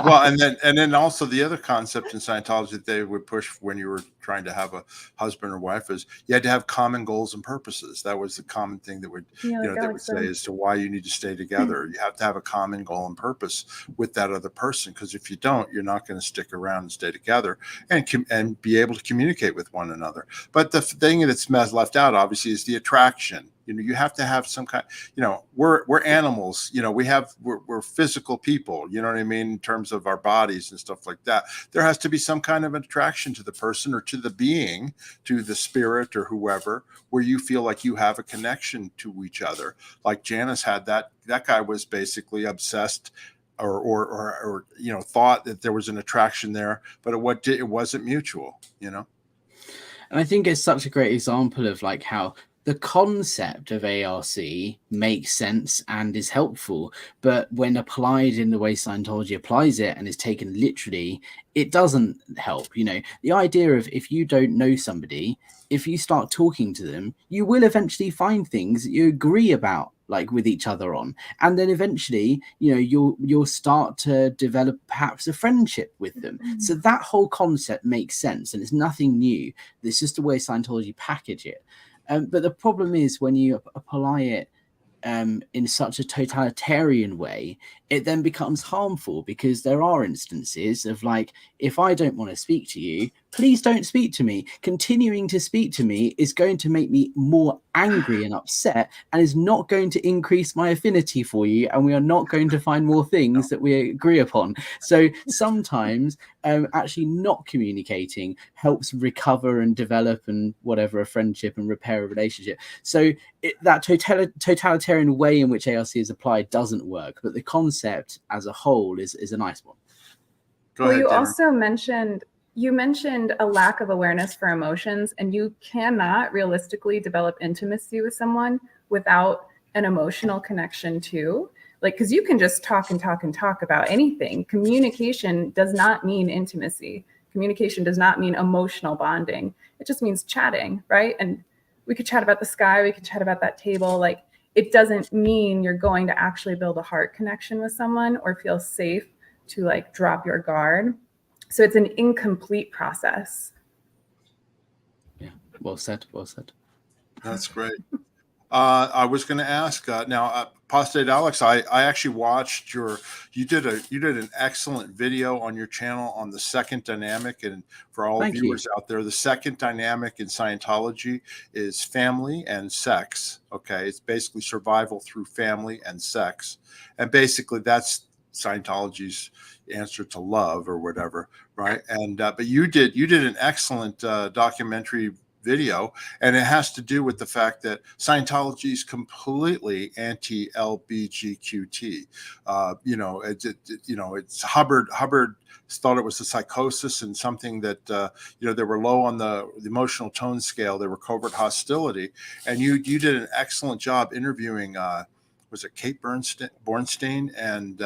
Well, and then also the other concept in Scientology that they would push when you were trying to have a husband or wife is you had to have common goals and purposes. That was the common thing that would, they would say as to why you need to stay together. You have to have a common goal and purpose with that other person, because if you don't, you're not going to stick around and stay together and be able to communicate with one another. But the thing that's left out, obviously, is the attraction. You know, you have to have some kind, you know, we're animals, you know, we're physical people, you know what I mean, in terms of our bodies and stuff like that. There has to be some kind of attraction to the person or to the being, to the spirit or whoever, where you feel like you have a connection to each other. Like Janis had that guy was basically obsessed or you know, thought that there was an attraction there, but it wasn't mutual, you know. And I think it's such a great example of like how the concept of ARC makes sense and is helpful, but when applied in the way Scientology applies it and is taken literally, it doesn't help. You know, the idea of if you don't know somebody, if you start talking to them, you will eventually find things that you agree about, like with each other on, and then eventually, you know, you'll start to develop perhaps a friendship with them. So that whole concept makes sense, and it's nothing new. It's just the way Scientology package it. But the problem is when you apply it in such a totalitarian way, it then becomes harmful, because there are instances of like, if I don't want to speak to you, please don't speak to me. Continuing to speak to me is going to make me more angry and upset, and is not going to increase my affinity for you, and we are not going to find more things that we agree upon. So sometimes actually not communicating helps recover and develop and whatever a friendship and repair a relationship. So that totalitarian way in which ARC is applied doesn't work, but the concept as a whole is a nice one. Well, you also mentioned a lack of awareness for emotions, and you cannot realistically develop intimacy with someone without an emotional connection too. Like, because you can just talk and talk and talk about anything. Communication does not mean intimacy. Communication does not mean emotional bonding. It just means chatting, right? And we could chat about the sky, we could chat about that table. Like, it doesn't mean you're going to actually build a heart connection with someone or feel safe to like drop your guard. So it's an incomplete process. Yeah, well said. Well said. That's great. I was going to ask now, Apostate Alex. I actually watched you did an excellent video on your channel on the second dynamic, and for all viewers out there, the second dynamic in Scientology is family and sex. Okay, it's basically survival through family and sex, and basically that's Scientology's answer to love or whatever, right? And but you did an excellent documentary video, and it has to do with the fact that Scientology is completely anti-LBGQT. It's Hubbard thought it was a psychosis and something that they were low on the emotional tone scale. They were covert hostility, and you did an excellent job interviewing. Was it Kate Bornstein and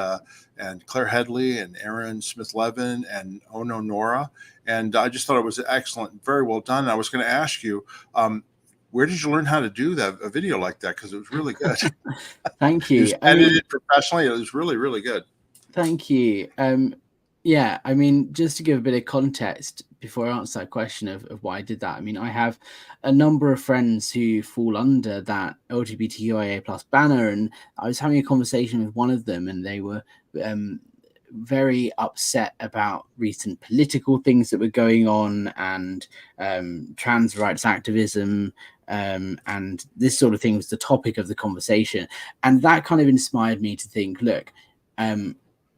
Claire Headley and Aaron Smith-Levin and Ono Nora. And I just thought it was excellent, very well done. And I was going to ask you, where did you learn how to do a video like that? Because it was really good. Thank you. It was edited professionally. It was really, really good. Thank you. Yeah, I mean, just to give a bit of context before I answer that question of why I did that, I mean, I have a number of friends who fall under that LGBTQIA+ banner, and I was having a conversation with one of them, and they were very upset about recent political things that were going on, and trans rights activism, and this sort of thing was the topic of the conversation. And that kind of inspired me to think, look,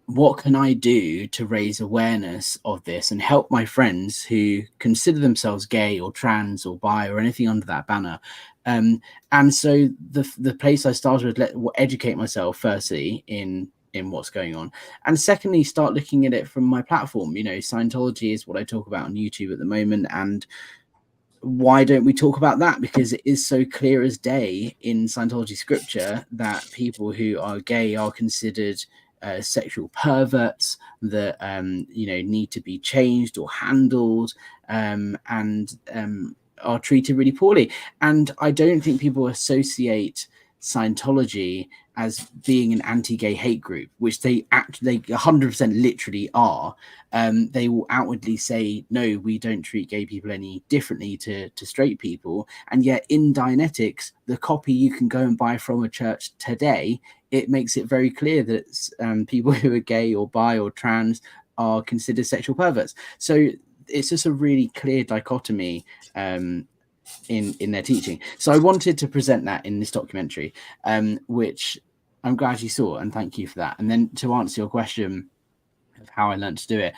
what can I do to raise awareness of this and help my friends who consider themselves gay or trans or bi or anything under that banner? And so the place I started with, educate myself firstly in what's going on, and secondly, start looking at it from my platform. You know, Scientology is what I talk about on YouTube at the moment, and why don't we talk about that? Because it is so clear as day in Scientology scripture that people who are gay are considered sexual perverts that need to be changed or handled, and are treated really poorly. And I don't think people associate Scientology as being an anti-gay hate group, which they 100% literally are. They will outwardly say, no, we don't treat gay people any differently to straight people. And yet in Dianetics, the copy you can go and buy from a church today, it makes it very clear that people who are gay or bi or trans are considered sexual perverts. So it's just a really clear dichotomy in their teaching. So I wanted to present that in this documentary, which I'm glad you saw, and thank you for that. And then to answer your question of how I learned to do it,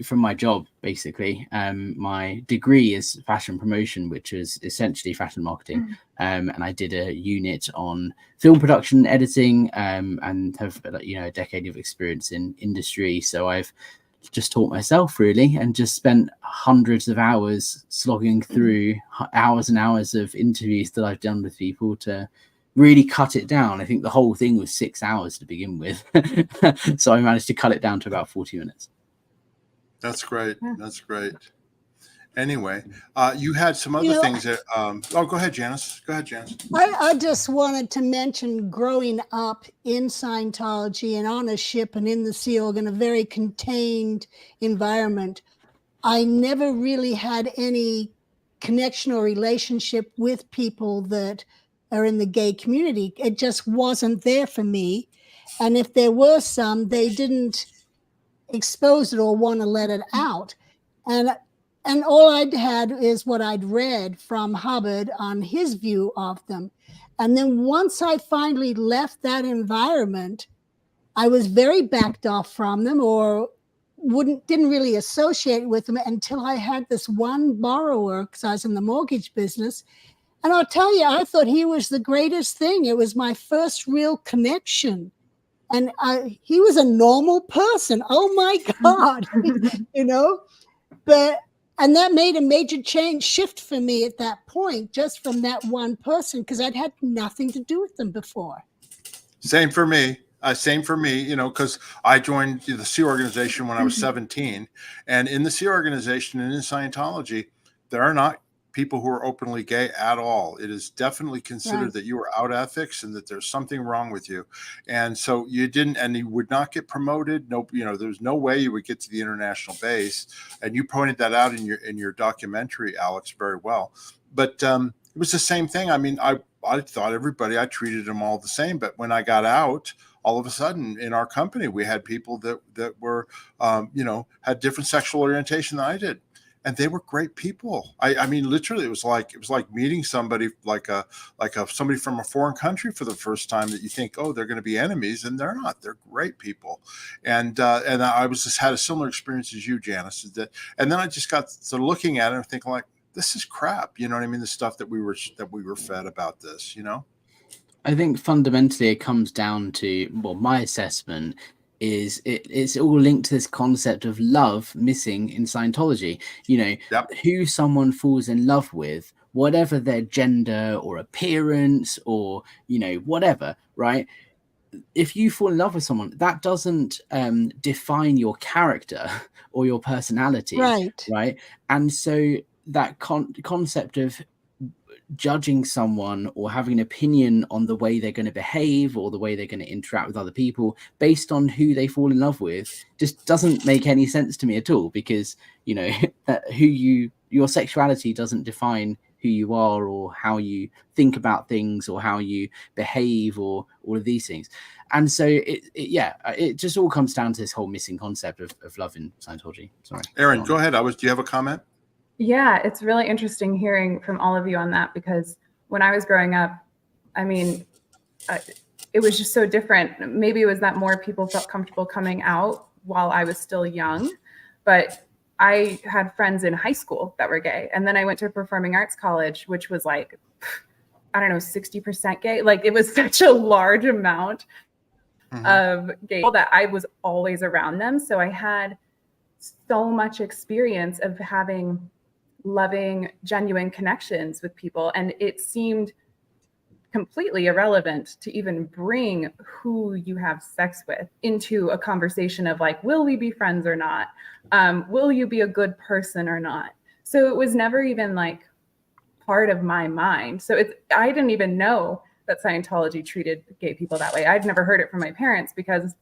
from my job, basically, my degree is fashion promotion, which is essentially fashion marketing. And I did a unit on film production editing, and have a decade of experience in industry. So I've just taught myself really, and just spent hundreds of hours slogging through hours and hours of interviews that I've done with people to really cut it down. I think the whole thing was 6 hours to begin with. So I managed to cut it down to about 40 minutes. That's great. That's great. Anyway, you had some other things that, go ahead, Janis. Go ahead, Janis. I just wanted to mention growing up in Scientology and on a ship and in the Sea Org in a very contained environment. I never really had any connection or relationship with people that are in the gay community. It just wasn't there for me. And if there were some, they didn't expose it or want to let it out. And And all I'd had is what I'd read from Hubbard on his view of them. And then once I finally left that environment, I was very backed off from them, or didn't really associate with them until I had this one borrower, because I was in the mortgage business. And I'll tell you, I thought he was the greatest thing. It was my first real connection. And he was a normal person. Oh my God, you know, and that made a major shift for me at that point, just from that one person, because I'd had nothing to do with them before. Same for me. You know, because I joined the Sea organization when I was 17. And in the Sea organization and in Scientology, there are not people who are openly gay at all. It is definitely considered that you are out ethics and that there's something wrong with you. And so you would not get promoted. No, you know, there's no way you would get to the international base. And you pointed that out in your documentary, Alex, very well. But it was the same thing. I mean, I thought I treated them all the same. But when I got out, all of a sudden in our company, we had people that were, you know, had different sexual orientation than I did. And they were great people. I mean, literally, it was like meeting somebody like somebody from a foreign country for the first time that you think, oh, they're going to be enemies, and they're not. They're great people. And I had a similar experience as you, Janis. And then I just got to looking at it and thinking, like, this is crap. You know what I mean? The stuff that we were fed about this. You know. I think fundamentally it comes down to, well, my assessment is it's all linked to this concept of love missing in Scientology. You know, who someone falls in love with, whatever their gender or appearance or, you know, whatever, right? If you fall in love with someone, that doesn't define your character or your personality, right? And so that concept of judging someone or having an opinion on the way they're going to behave or the way they're going to interact with other people based on who they fall in love with just doesn't make any sense to me at all, because, you know, that your sexuality doesn't define who you are or how you think about things or how you behave or all of these things. And so it just all comes down to this whole missing concept of love in Scientology. Sorry, Aaron, go ahead. Do you have a comment? Yeah, it's really interesting hearing from all of you on that, because when I was growing up, I mean, it was just so different. Maybe it was that more people felt comfortable coming out while I was still young, but I had friends in high school that were gay. And then I went to a performing arts college, which was like, I don't know, 60% gay. Like, it was such a large amount of gay people that I was always around them. So I had so much experience of having loving, genuine connections with people. And it seemed completely irrelevant to even bring who you have sex with into a conversation of like, will we be friends or not? Will you be a good person or not? So it was never even like part of my mind. So I didn't even know that Scientology treated gay people that way. I'd never heard it from my parents because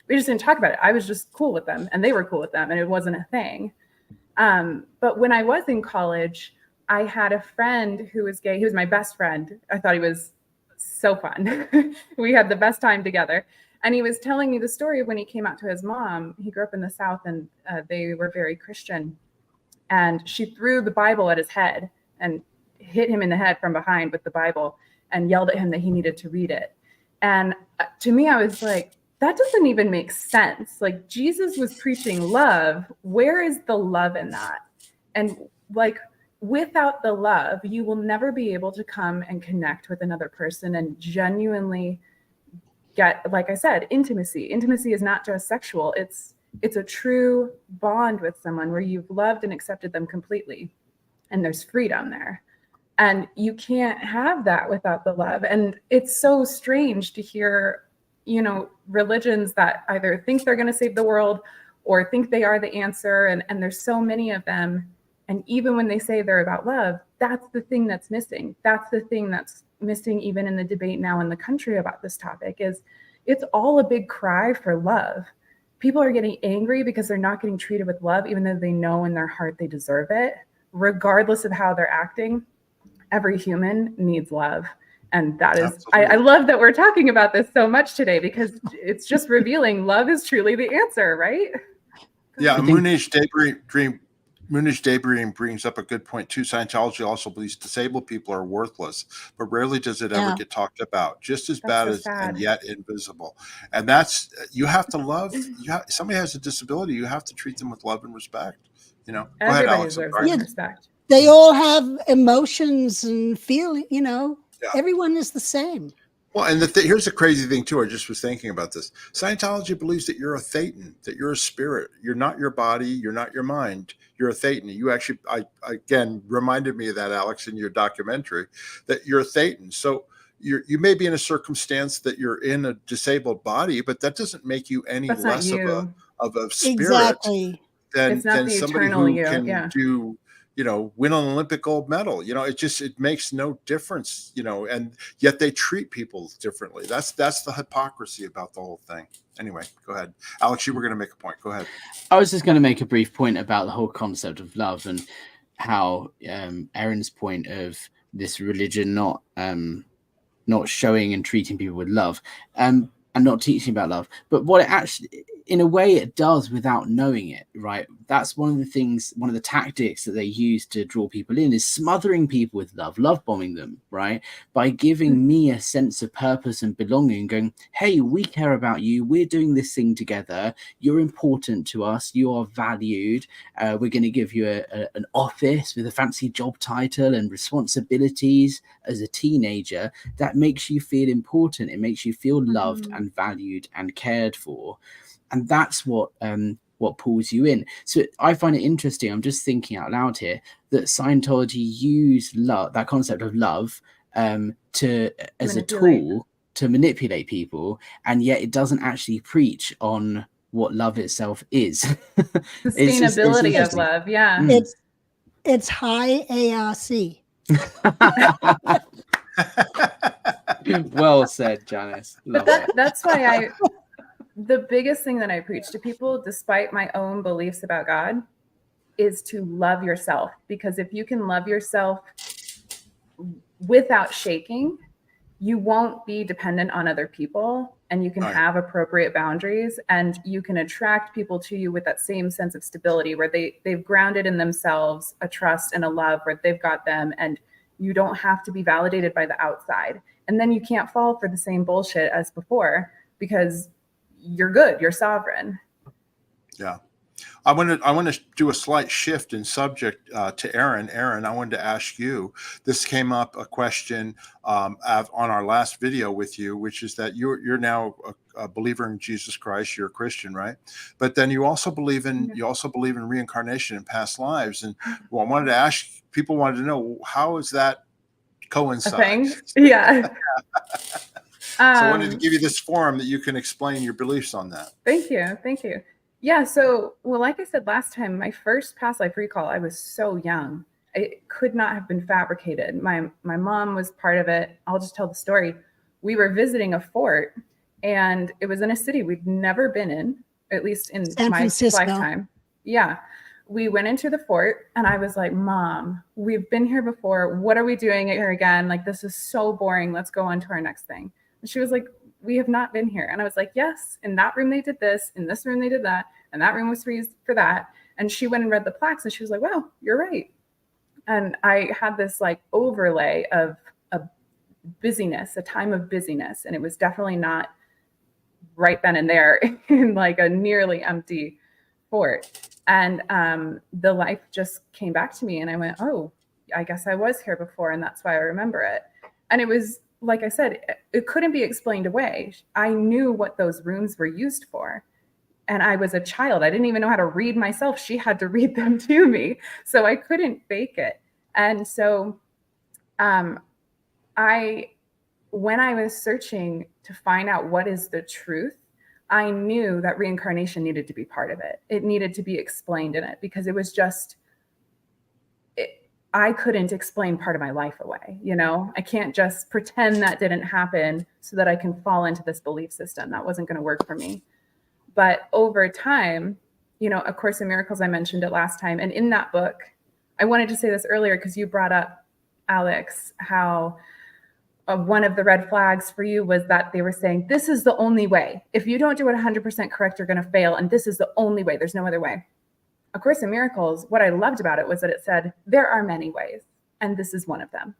we just didn't talk about it. I was just cool with them and they were cool with them and it wasn't a thing. But when I was in college, I had a friend who was gay. He was my best friend. I thought he was so fun. We had the best time together. And he was telling me the story of when he came out to his mom. He grew up in the South and they were very Christian. And she threw the Bible at his head and hit him in the head from behind with the Bible and yelled at him that he needed to read it. And to me, I was like, that doesn't even make sense. Like, Jesus was preaching love. Where is the love in that? And like, without the love, you will never be able to come and connect with another person and genuinely get, like I said, intimacy. Intimacy is not just sexual. It's a true bond with someone where you've loved and accepted them completely. And there's freedom there. And you can't have that without the love. And it's so strange to hear, you know, religions that either think they're going to save the world or think they are the answer. And there's so many of them. And even when they say they're about love, that's the thing that's missing. That's the thing that's missing even in the debate now in the country about this topic is it's all a big cry for love. People are getting angry because they're not getting treated with love, even though they know in their heart they deserve it, regardless of how they're acting. Every human needs love. And that is, I love that we're talking about this so much today because it's just revealing love is truly the answer, right? Yeah, Moonish Daydream Munish Daybream brings up a good point too. Scientology also believes disabled people are worthless, but rarely does it ever Yeah. get talked about. Just as That's bad so as and sad. yet invisible. And that's you have to love. Somebody has a disability. You have to treat them with love and respect. You know. Go ahead, Everybody Alex. I'm deserves sorry. love Yeah. and respect. They all have emotions and feeling, you know, Yeah. everyone is the same. Well, and here's the crazy thing too. I just was thinking about this. Scientology believes that you're a thetan, that you're a spirit. You're not your body. You're not your mind. You're a thetan. You actually, I again reminded me of that, Alex, in your documentary, that you're a thetan. So you may be in a circumstance that you're in a disabled body, but that doesn't make you any That's not less of you. a spirit Exactly. than It's not the somebody eternal who you. can Yeah. do, win an Olympic gold medal. It makes no difference, and yet they treat people differently. That's the hypocrisy about the whole thing. Anyway, go ahead. Alex, you were going to make a point. Go ahead. I was just going to make a brief point about the whole concept of love and how Erin's point of this religion not showing and treating people with love and not teaching about love, but what it actually, in a way, it does without knowing it, right? That's one of the tactics that they use to draw people in, is smothering people with love bombing them, right? By giving me a sense of purpose and belonging, going, hey, we care about you, we're doing this thing together, you're important to us, you are valued, we're going to give you an office with a fancy job title and responsibilities as a teenager that makes you feel important, it makes you feel loved and valued and cared for. And that's what pulls you in. So I find it interesting, I'm just thinking out loud here, that Scientology use love, that concept of love, as a tool to manipulate people, and yet it doesn't actually preach on what love itself is. Sustainability of love. Yeah. It's high ARC. Well said, Janis. But that's why the biggest thing that I preach to people, despite my own beliefs about God, is to love yourself. Because if you can love yourself without shaking, you won't be dependent on other people, and you can have appropriate boundaries, and you can attract people to you with that same sense of stability where they've grounded in themselves a trust and a love where they've got them, and you don't have to be validated by the outside. And then you can't fall for the same bullshit as before because you're good, you're sovereign. Yeah. I want to do a slight shift in subject to Erin. Erin, I wanted to ask you, this came up a question on our last video with you, which is that you're now a believer in Jesus Christ. You're a Christian, right? But then you also believe in reincarnation in past lives. And I wanted to ask, people wanted to know, how is that coincide? A thing? Yeah. So I wanted to give you this forum that you can explain your beliefs on that. Thank you. Yeah, so, like I said last time, my first past life recall, I was so young. It could not have been fabricated. My mom was part of it. I'll just tell the story. We were visiting a fort, and it was in a city we'd never been in, at least in my lifetime. Yeah. We went into the fort, and I was like, Mom, we've been here before. What are we doing here again? Like, this is so boring. Let's go on to our next thing. And she was like, we have not been here. And I was like, yes, in that room they did this, in this room they did that, and that room was used for that. And she went and read the plaques, and she was like, wow, you're right. And I had this like overlay of a busyness, a time of busyness. And it was definitely not right then and there in like a nearly empty fort. And the life just came back to me, and I went, oh, I guess I was here before, and that's why I remember it. And it was, like I said, it couldn't be explained away. I knew what those rooms were used for. And I was a child. I didn't even know how to read myself. She had to read them to me. So I couldn't fake it. And so when I was searching to find out what is the truth, I knew that reincarnation needed to be part of it. It needed to be explained in it, because it was just, I couldn't explain part of my life away. I can't just pretend that didn't happen so that I can fall into this belief system. That wasn't going to work for me. But over time, A Course in Miracles, I mentioned it last time. And in that book, I wanted to say this earlier because you brought up, Alex, how one of the red flags for you was that they were saying, this is the only way. If you don't do it 100% correct, you're going to fail. And this is the only way. There's no other way. A Course in Miracles, what I loved about it was that it said, there are many ways, and this is one of them.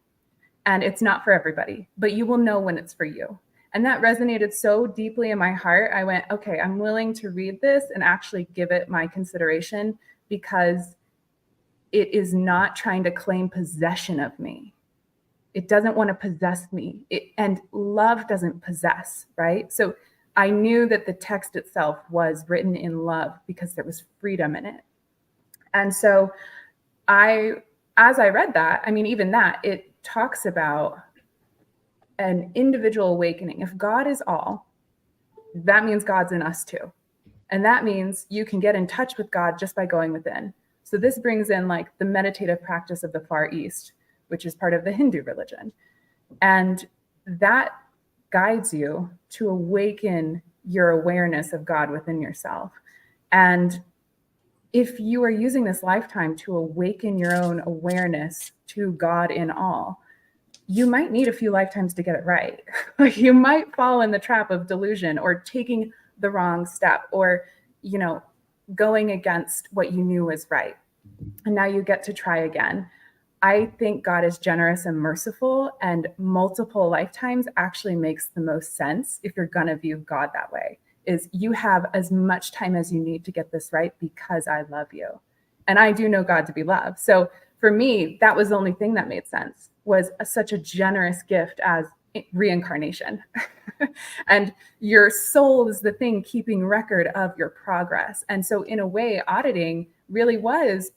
And it's not for everybody, but you will know when it's for you. And that resonated so deeply in my heart. I went, okay, I'm willing to read this and actually give it my consideration, because it is not trying to claim possession of me. It doesn't want to possess me. And love doesn't possess, right? So I knew that the text itself was written in love because there was freedom in it. And so as I read that, I mean, even that, it talks about an individual awakening. If God is all, that means God's in us too. And that means you can get in touch with God just by going within. So this brings in like the meditative practice of the Far East, which is part of the Hindu religion. And that guides you to awaken your awareness of God within yourself. And if you are using this lifetime to awaken your own awareness to God in all, you might need a few lifetimes to get it right. You might fall in the trap of delusion or taking the wrong step, or, you know, going against what you knew was right. And now you get to try again. I think God is generous and merciful, and multiple lifetimes actually makes the most sense if you're going to view God that way. Is you have as much time as you need to get this right because I love you. And I do know God to be love. So for me, that was the only thing that made sense, was such a generous gift as reincarnation. And your soul is the thing keeping record of your progress. And so in a way, auditing really was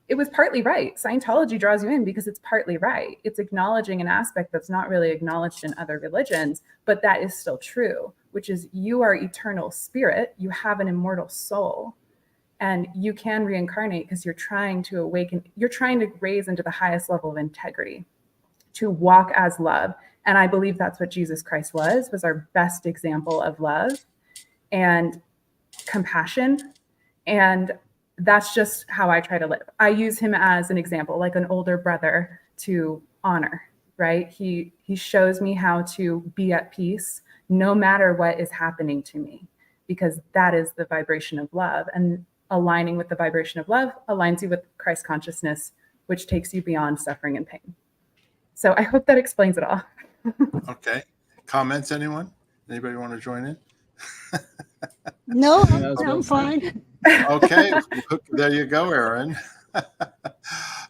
it was partly right. Scientology draws you in because it's partly right. It's acknowledging an aspect that's not really acknowledged in other religions, but that is still true, which is you are eternal spirit. You have an immortal soul, and you can reincarnate because you're trying to awaken. You're trying to raise into the highest level of integrity, to walk as love. And I believe that's what Jesus Christ was our best example of love and compassion. And that's just how I try to live. I use him as an example, like an older brother to honor, right? He shows me how to be at peace no matter what is happening to me, because that is the vibration of love. And aligning with the vibration of love aligns you with Christ consciousness, which takes you beyond suffering and pain. So I hope that explains it all. Okay. Comments, anyone? Anybody want to join in? No, Yeah, I'm fine. Okay, there you go, Aaron.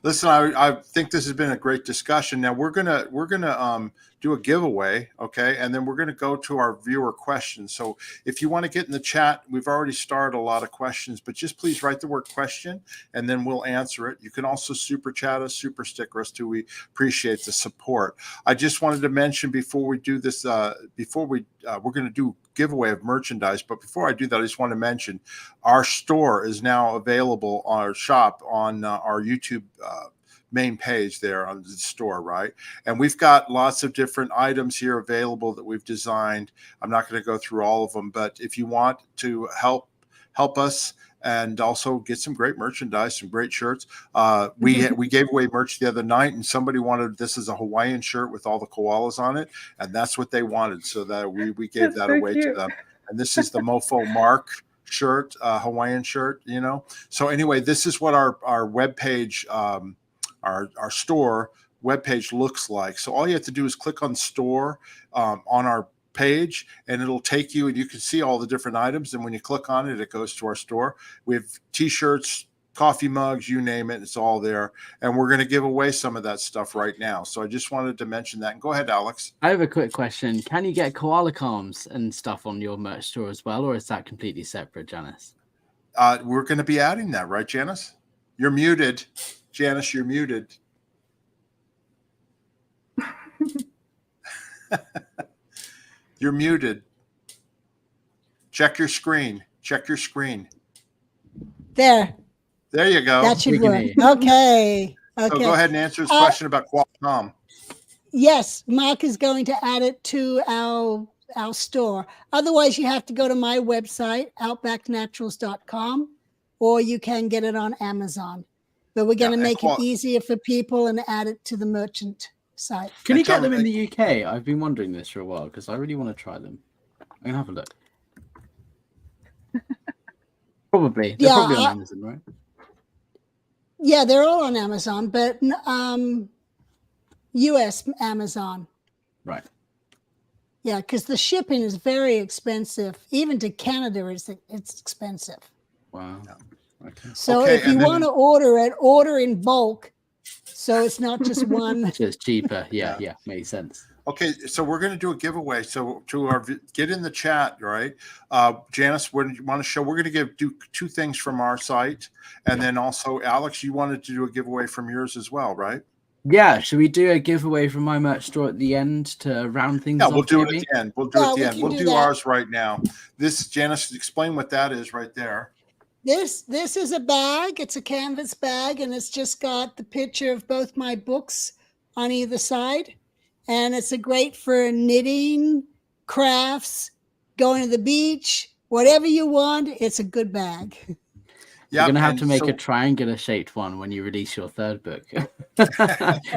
Listen, I think this has been a great discussion. Now we're gonna do a giveaway, okay, and then we're gonna go to our viewer questions. So if you want to get in the chat, we've already started a lot of questions, but just please write the word question, and then we'll answer it. You can also super chat us, super sticker us too. We appreciate the support. I just wanted to mention before we do this, we're gonna do giveaway of merchandise, but before I do that, I just want to mention our store is now available, our shop on our YouTube main page there on the store, right? And we've got lots of different items here available that we've designed. I'm not going to go through all of them, but if you want to help us and also get some great merchandise, some great shirts. We gave away merch the other night, and somebody wanted this as a Hawaiian shirt with all the koalas on it, and that's what they wanted. So that we gave that away to them. And this is the Mofo Mark shirt, Hawaiian shirt, you know. So anyway, this is what our webpage, our store webpage looks like. So all you have to do is click on store on our page, and it'll take you, and you can see all the different items. And when you click on it, it goes to our store. We have t-shirts, coffee mugs, you name it, it's all there. And we're going to give away some of that stuff right now. So I just wanted to mention that. And go ahead, Alex. I have a quick question. Can you get koala calms and stuff on your merch store as well, or is that completely separate, Janis? We're going to be adding that, right, Janis? You're muted. Janis, you're muted. You're muted. Check your screen. Check your screen. There you go. that should We can work. hear you. Okay So go ahead and answer his question about Qualcomm. Yes, Mark is going to add it to our store. Otherwise, you have to go to my website, outbacknaturals.com, or you can get it on Amazon. But we're going to make it easier for people and add it to the merchant site. Can you get them in the UK? I've been wondering this for a while because I really want to try them. I'm going to have a look. Probably. They're Yeah, probably on Amazon, right? Yeah, they're all on Amazon, but US Amazon. Right. Yeah, because the shipping is very expensive. Even to Canada, it's expensive. Wow. Okay. So Okay, if you and then- want to order it, order in bulk. So it's not just one. So it's cheaper. Yeah, makes sense. Okay, so we're going to do a giveaway. So get in the chat, right? Janis, what do you want to show? We're going to do two things from our site, and then also Alex, you wanted to do a giveaway from yours as well, right? Yeah, should we do a giveaway from my merch store at the end to round things off? Yeah, we'll do it maybe? at the end. We'll do it at the we end. can We'll do do that. ours right now. This, Janis, explain what that is right there. This is a bag. It's a canvas bag, and it's just got the picture of both my books on either side. And it's a great for knitting, crafts, going to the beach, whatever you want. It's a good bag. Yeah, You're going to have to make a triangular shaped one when you release your third book.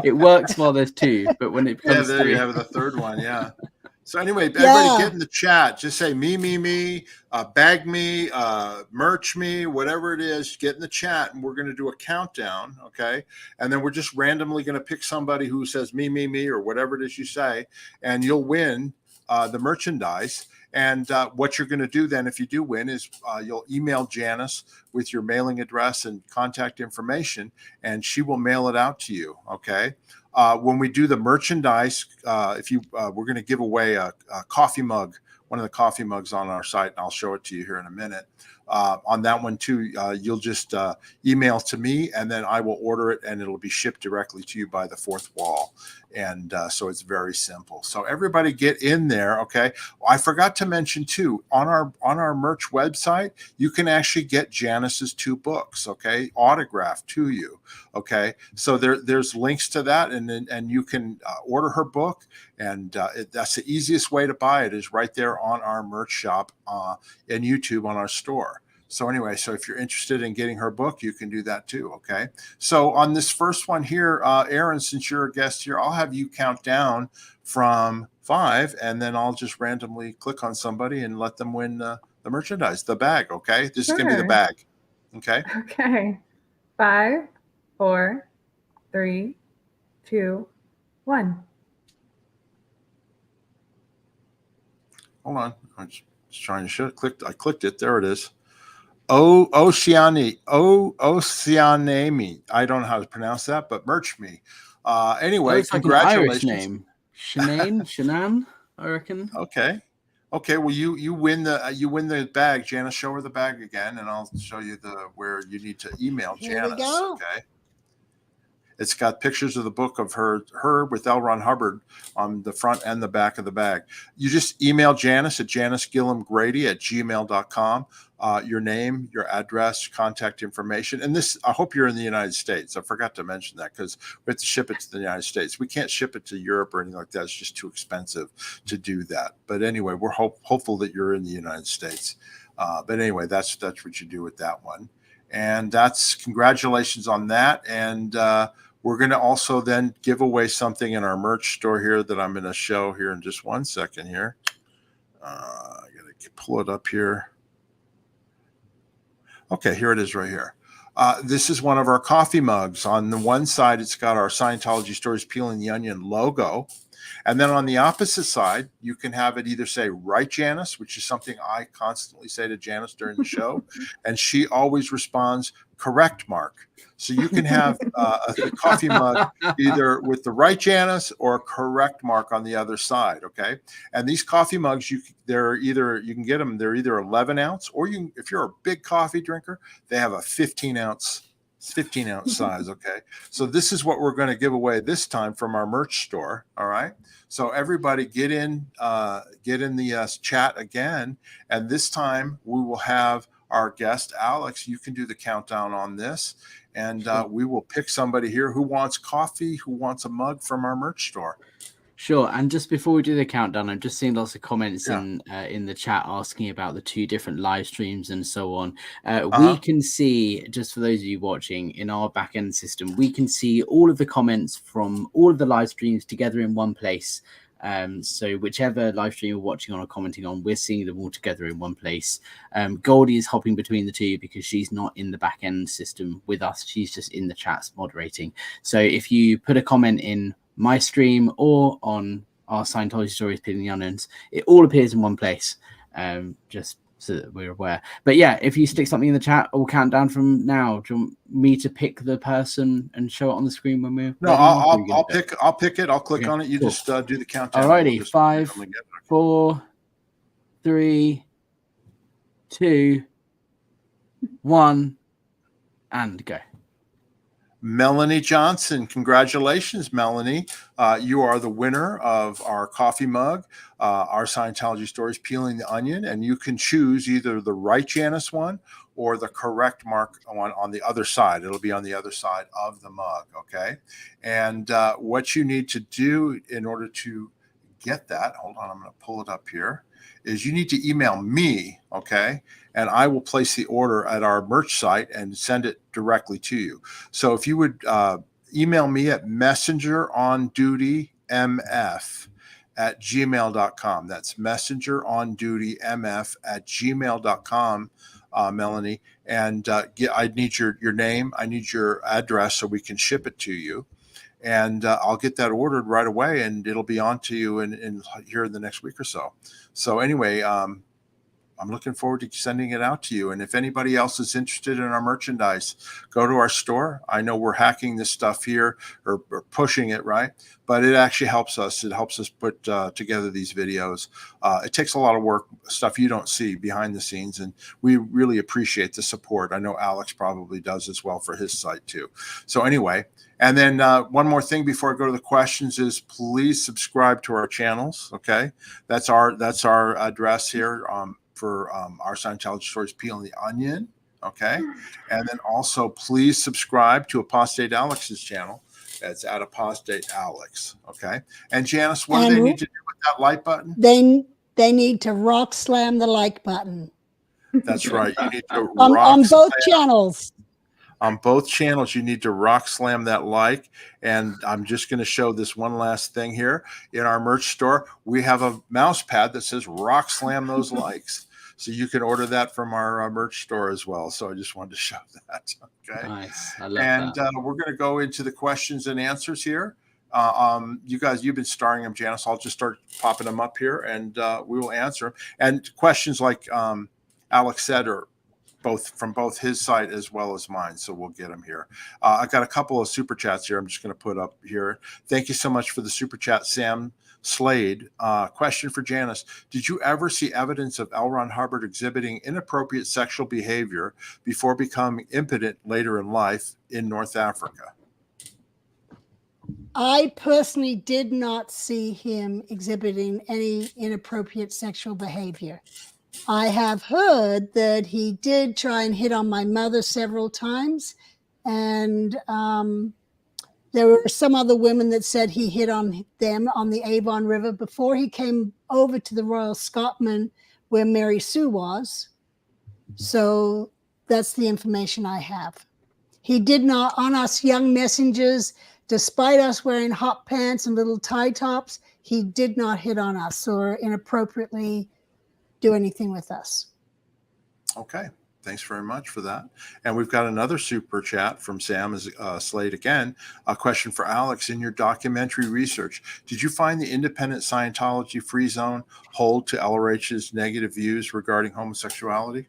It works while there's two, but when it becomes there three... you have the third one. Yeah. So anyway, everybody get in the chat. Just say me, bag me, merch me, whatever it is. Get in the chat, and we're going to do a countdown, okay? And then we're just randomly going to pick somebody who says me, or whatever it is you say, and you'll win the merchandise. And what you're going to do then, if you do win, is you'll email Janis with your mailing address and contact information, and she will mail it out to you, okay? When we do the merchandise, we're going to give away a coffee mug, one of the coffee mugs on our site, and I'll show it to you here in a minute. On that one too, you'll just email to me, and then I will order it, and it'll be shipped directly to you by the fourth wall. And so it's very simple. So everybody get in there, okay? I forgot to mention too, on our merch website, you can actually get Janis's 2 books, okay, autographed to you, okay? So there's links to that, and you can order her book, and that's the easiest way to buy it is right there on our merch shop in YouTube on our store. So anyway, so if you're interested in getting her book, you can do that too, okay? So on this first one here, Aaron, since you're a guest here, I'll have you count down from 5, and then I'll just randomly click on somebody and let them win the merchandise, the bag, okay? This is going to be the bag, okay? Okay. 5, 4, 3, 2, 1. Hold on. I'm just trying to show it. I clicked it. There it is. Oceanami. I don't know how to pronounce that, but merch me. Anyway, congratulations. Like an Irish name. Shanann, I reckon. Okay. Well, you win the bag. Janis, show her the bag again, and I'll show you where you need to email Janis. Okay. It's got pictures of the book of her with L. Ron Hubbard on the front and the back of the bag. You just email Janis at janisgilhamgrady@gmail.com. Your name, your address, contact information. And this, I hope you're in the United States. I forgot to mention that because we have to ship it to the United States. We can't ship it to Europe or anything like that. It's just too expensive to do that. But anyway, we're hopeful that you're in the United States. But anyway, that's what you do with that one. And that's congratulations on that. And we're going to also then give away something in our merch store here that I'm going to show here in just 1 second here. I got to pull it up here. Okay, here it is right here. This is one of our coffee mugs. On the one side, it's got our Scientology Stories Peeling the Onion logo. And then on the opposite side, you can have it either say, right, Janis, which is something I constantly say to Janis during the show. And she always responds, correct, Mark. So you can have a coffee mug either with the right Janis or correct Mark on the other side, okay? And these coffee mugs, you can get them, they're either 11 ounce or if you're a big coffee drinker, they have a 15 ounce size, okay? So this is what we're going to give away this time from our merch store, all right? So everybody get in the chat again, and this time we will have our guest, Alex. You can do the countdown on this, and we will pick somebody here who wants coffee, who wants a mug from our merch store. Sure. And just before we do the countdown, I'm just seeing lots of comments in the chat asking about the 2 different live streams and so on. We can see, just for those of you watching, in our back-end system, we can see all of the comments from all of the live streams together in one place. So whichever live stream you're watching on or commenting on, we're seeing them all together in one place. Goldie is hopping between the two because she's not in the back end system with us. She's just in the chats moderating. So if you put a comment in my stream or on our Scientology Stories Peeling the Onions, it all appears in one place, just so that we're aware. But yeah, if you stick something in the chat, we'll count down from now. Do you want me to pick the person and show it on the screen when we're No, ready? I'll pick it. I'll click on it. You cool. Just do the countdown. Alrighty, 5, 4, 3, 2, 1, and go. Melanie Johnson, congratulations, Melanie. You are the winner of our coffee mug, our Scientology Stories Peeling the Onion, and you can choose either the right Janis one or the correct mark one on the other side. It'll be on the other side of the mug, okay? And what you need to do in order to get that, hold on, I'm going to pull it up here, is you need to email me, okay? And I will place the order at our merch site and send it directly to you. So if you would email me at messengerondutymf@gmail.com. That's messengerondutymf@gmail.com, Melanie. And I need your name. I need your address so we can ship it to you. And I'll get that ordered right away, and it'll be on to you in here in the next week or so. So anyway, I'm looking forward to sending it out to you. And if anybody else is interested in our merchandise, go to our store. I know we're hacking this stuff here or pushing it, right? But it actually helps us. It helps us put together these videos. It takes a lot of work, stuff you don't see behind the scenes. And we really appreciate the support. I know Alex probably does as well for his site too. So anyway, and then one more thing before I go to the questions is please subscribe to our channels. Okay. That's our address here. For our Scientology Stories Peeling the Onion, okay? And then also please subscribe to Apostate Alex's channel. That's at Apostate Alex, okay? And Janis, what do they need to do with that like button? They need to rock slam the like button. That's right. You need to on both channels. On both channels, you need to rock slam that like. And I'm just going to show this one last thing here. In our merch store, we have a mouse pad that says rock slam those likes. So you can order that from our merch store as well. So I just wanted to show that. Okay. Nice. I love that. We're going to go into the questions and answers here. You guys, you've been starring them, Janis. I'll just start popping them up here and we will answer them. And questions like Alex said are from both his site as well as mine. So we'll get them here. I've got a couple of super chats here. I'm just going to put up here. Thank you so much for the super chat, Sam Slade. Question for Janis. Did you ever see evidence of L. Ron Hubbard exhibiting inappropriate sexual behavior before becoming impotent later in life in North Africa? I personally did not see him exhibiting any inappropriate sexual behavior. I have heard that he did try and hit on my mother several times, and there were some other women that said he hit on them on the Avon River before he came over to the Royal Scotland where Mary Sue was. So that's the information I have. He did not, on us young messengers, despite us wearing hot pants and little tie tops, he did not hit on us or inappropriately do anything with us. Okay. Thanks very much for that. And we've got another super chat from Sam Slade again. A question for Alex. In your documentary research, did you find the independent Scientology free zone hold to LRH's negative views regarding homosexuality?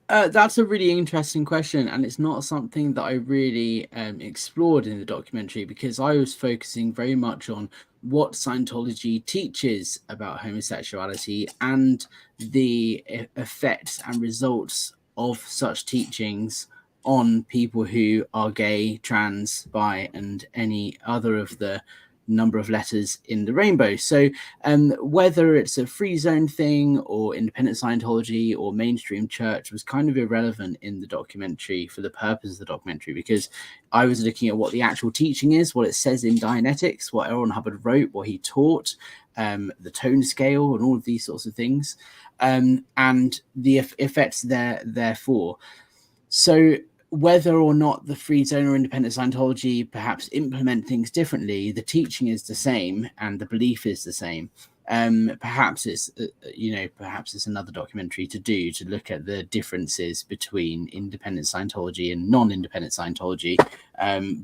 That's a really interesting question, and it's not something that I really explored in the documentary because I was focusing very much on what Scientology teaches about homosexuality and the effects and results of such teachings on people who are gay, trans, bi, and any other of the number of letters in the rainbow. So whether it's a free zone thing or independent Scientology or mainstream church was kind of irrelevant in the documentary for the purpose of the documentary, because I was looking at what the actual teaching is, what it says in Dianetics, what L. Ron Hubbard wrote, what he taught, the tone scale and all of these sorts of things, and the effects therefore. So whether or not the free zone or independent Scientology perhaps implement things differently, the teaching is the same and the belief is the same. Perhaps it's perhaps it's another documentary to look at the differences between independent Scientology and non-independent Scientology.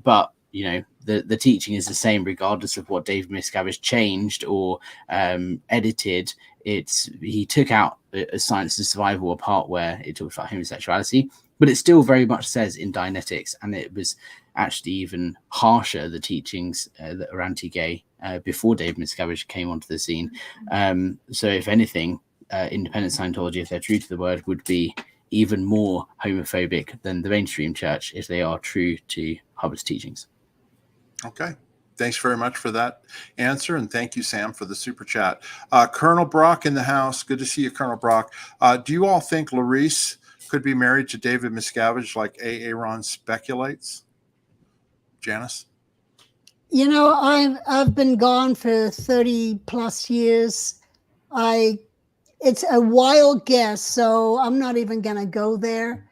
But the teaching is the same regardless of what David Miscavige changed or edited. He took out a Science of Survival, a part where it talks about homosexuality, but it still very much says in Dianetics, and it was actually even harsher, the teachings that are anti-gay before David Miscavige came onto the scene. So if anything, independent Scientology, if they're true to the word, would be even more homophobic than the mainstream church if they are true to Hubbard's teachings. Okay. Thanks very much for that answer. And thank you, Sam, for the super chat. Colonel Brock in the house. Good to see you, Colonel Brock. Do you all think Larisse could be married to David Miscavige like Aaron speculates? Janis? I've been gone for 30 plus years. It's a wild guess, so I'm not even going to go there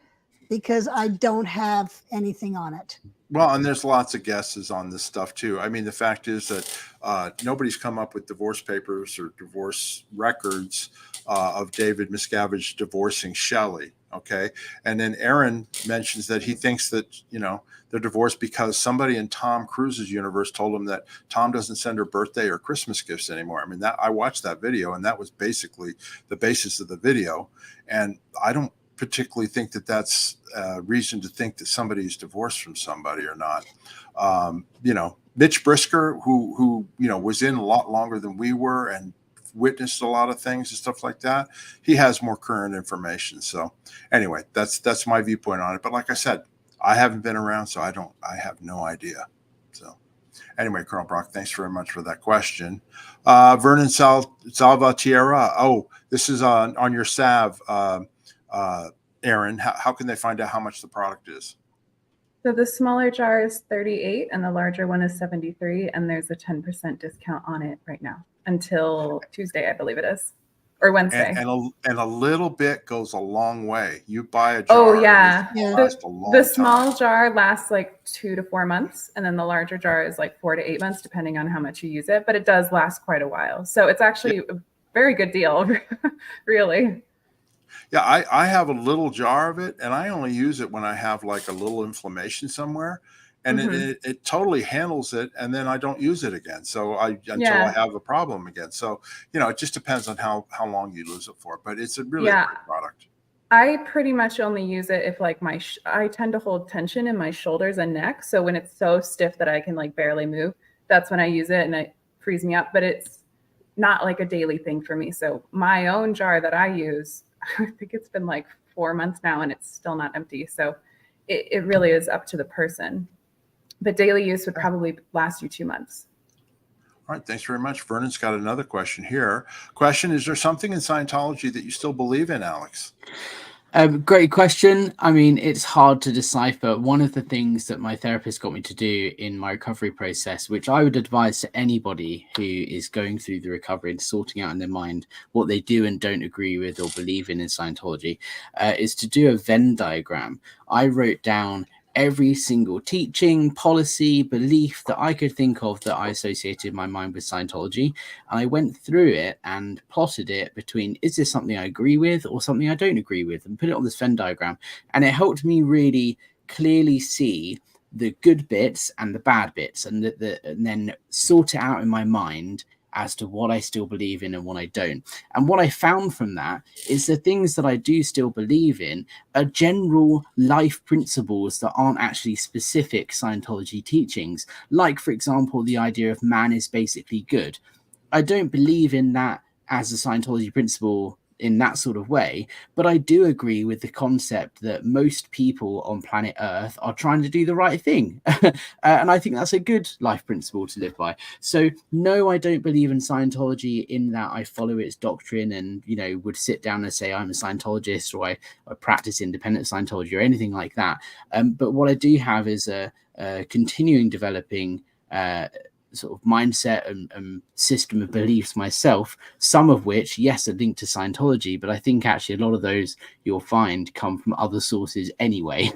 because I don't have anything on it. Well, and there's lots of guesses on this stuff too. I mean, the fact is that nobody's come up with divorce papers or divorce records of David Miscavige divorcing Shelley. Okay. And then Aaron mentions that he thinks that, they're divorced because somebody in Tom Cruise's universe told him that Tom doesn't send her birthday or Christmas gifts anymore. I mean, I watched that video, and that was basically the basis of the video. And I don't particularly think that that's a reason to think that somebody's divorced from somebody or not. Mitch Brisker, who was in a lot longer than we were and witnessed a lot of things and stuff like that, he has more current information. So anyway, that's my viewpoint on it. But like I said, I haven't been around, so I have no idea. So anyway, Colonel Brock, thanks very much for that question. Vernon Salvatierra. Oh, this is on your salve, Aaron. How can they find out how much the product is? So the smaller jar is $38 and the larger one is $73, and there's a 10% discount on it right now until Tuesday, I believe it is, or Wednesday. And a little bit goes a long way. You buy a jar. Oh yeah, the small jar lasts like 2 to 4 months, and then the larger jar is like 4 to 8 months, depending on how much you use it. But it does last quite a while, so it's actually a very good deal, really. Yeah, I have a little jar of it, and I only use it when I have like a little inflammation somewhere, and it totally handles it, and then I don't use it again. So until I have a problem again. So it just depends on how long you use it for. But it's a really great product. I pretty much only use it if like I tend to hold tension in my shoulders and neck. So when it's so stiff that I can like barely move, that's when I use it, and it frees me up. But it's not like a daily thing for me. So my own jar that I use, I think it's been like 4 months now, and it's still not empty. So it really is up to the person. But daily use would probably last you 2 months. All right. Thanks very much. Vernon's got another question here. Question: is there something in Scientology that you still believe in, Alex? Great question. I mean, it's hard to decipher. One of the things that my therapist got me to do in my recovery process, which I would advise to anybody who is going through the recovery and sorting out in their mind what they do and don't agree with or believe in Scientology, is to do a Venn diagram. I wrote down every single teaching, policy, belief that I could think of that I associated in my mind with Scientology. And I went through it and plotted it between, is this something I agree with or something I don't agree with, and put it on this Venn diagram. And it helped me really clearly see the good bits and the bad bits, and and then sort it out in my mind as to what I still believe in and what I don't. And what I found from that is the things that I do still believe in are general life principles that aren't actually specific Scientology teachings. Like, for example, the idea of man is basically good. I don't believe in that as a Scientology principle in that sort of way, but I do agree with the concept that most people on planet Earth are trying to do the right thing. And I think that's a good life principle to live by. So no, I don't believe in Scientology in that I follow its doctrine and, would sit down and say I'm a Scientologist, or I practice independent Scientology or anything like that. But what I do have is a continuing developing sort of mindset and system of beliefs myself, some of which, yes, are linked to Scientology, but I think actually a lot of those you'll find come from other sources anyway,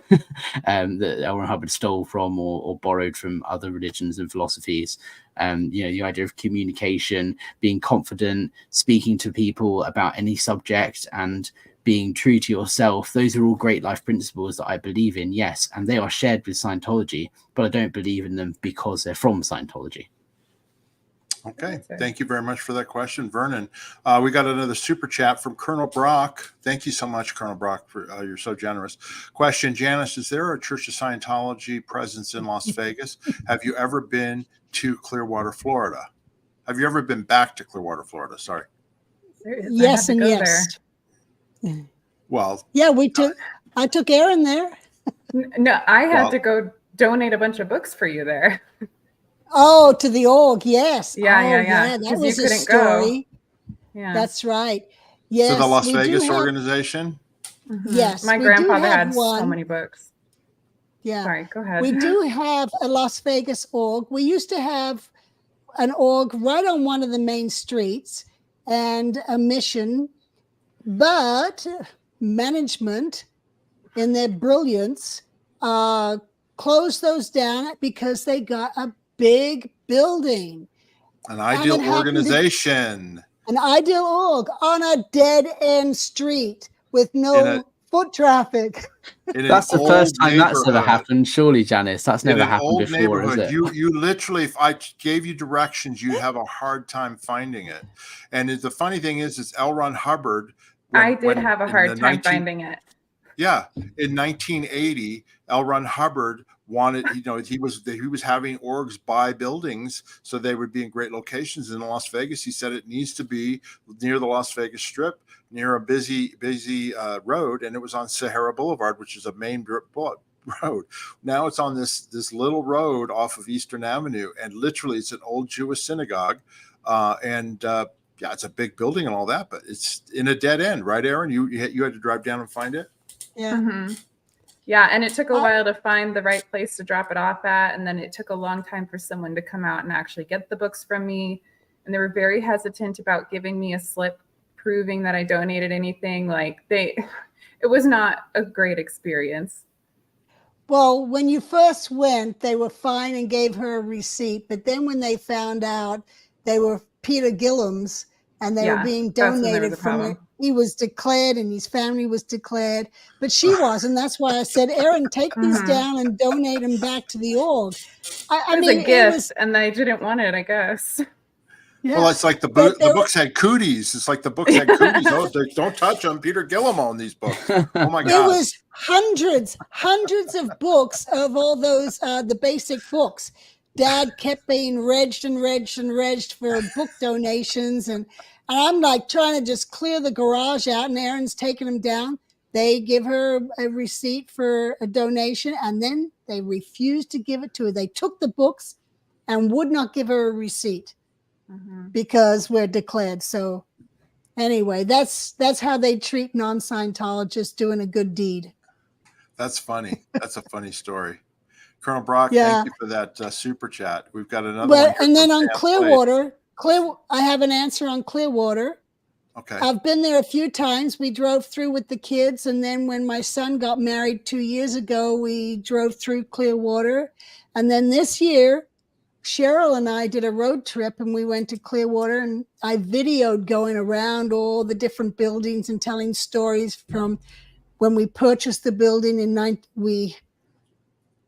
that L. Ron Hubbard stole from or borrowed from other religions and philosophies. The idea of communication, being confident, speaking to people about any subject, and being true to yourself. Those are all great life principles that I believe in, yes, and they are shared with Scientology, but I don't believe in them because they're from Scientology. Okay, thank you very much for that question, Vernon. We got another super chat from Colonel Brock. Thank you so much, Colonel Brock, for you're so generous. Question, Janis, is there a Church of Scientology presence in Las Vegas? Have you ever been to Clearwater, Florida? Have you ever been back to Clearwater, Florida? Sorry. Yes and yes. Well, yeah, I took Aaron there. No, I had to go donate a bunch of books for you there. Oh, to the org, yes. Yeah. That was a story. Yeah, that's right. Yes, to the Las Vegas organization. Mm-hmm. Yes, my grandfather had so many books. Yeah, sorry, go ahead. We do have a Las Vegas org. We used to have an org right on one of the main streets and a mission, but management, in their brilliance, closed those down because they got a big building. An ideal organization. An ideal org on a dead-end street with no foot traffic. That's the first time that's ever happened, surely, Janis. That's never happened before, is it? You literally, if I gave you directions, you'd have a hard time finding it. And the funny thing is L. Ron Hubbard. I did have a hard time finding it. Yeah, in 1980, L. Ron Hubbard wanted, he was having orgs buy buildings so they would be in great locations in Las Vegas. He said it needs to be near the Las Vegas Strip, near a busy road, and it was on Sahara Boulevard, which is a main road. Now it's on this little road off of Eastern Avenue, and literally it's an old Jewish synagogue, yeah, it's a big building and all that, but it's in a dead end, right, Aaron? You had to drive down and find it? Yeah. Mm-hmm. Yeah, and it took a while to find the right place to drop it off at, and then it took a long time for someone to come out and actually get the books from me, and they were very hesitant about giving me a slip proving that I donated anything. It was not a great experience. Well, when you first went, they were fine and gave her a receipt, but then when they found out they were Peter Gillham's and they were being donated from it, he was declared and his family was declared, but she wasn't. That's why I said, Aaron, take these down and donate them back to the org. It was a gift, and they didn't want it, I guess. Yeah. Well, it's like the books had cooties. It's like the books had cooties. Oh, don't touch them. Peter Gillham owned these books. Oh my God! It was hundreds of books of all those the basic books. Dad kept being regged for book donations, and I'm like trying to just clear the garage out, and Aaron's taking them down. They give her a receipt for a donation, and then they refused to give it to her. They took the books and would not give her a receipt because we're declared. So anyway, that's how they treat non-Scientologists doing a good deed. That's funny. That's a funny story. Colonel Brock, thank you for that super chat. We've got another one. And then on Clearwater, I have an answer on Clearwater. Okay. I've been there a few times. We drove through with the kids, and then when my son got married 2 years ago, we drove through Clearwater. And then this year, Cheryl and I did a road trip, and we went to Clearwater, and I videoed going around all the different buildings and telling stories from when we purchased the building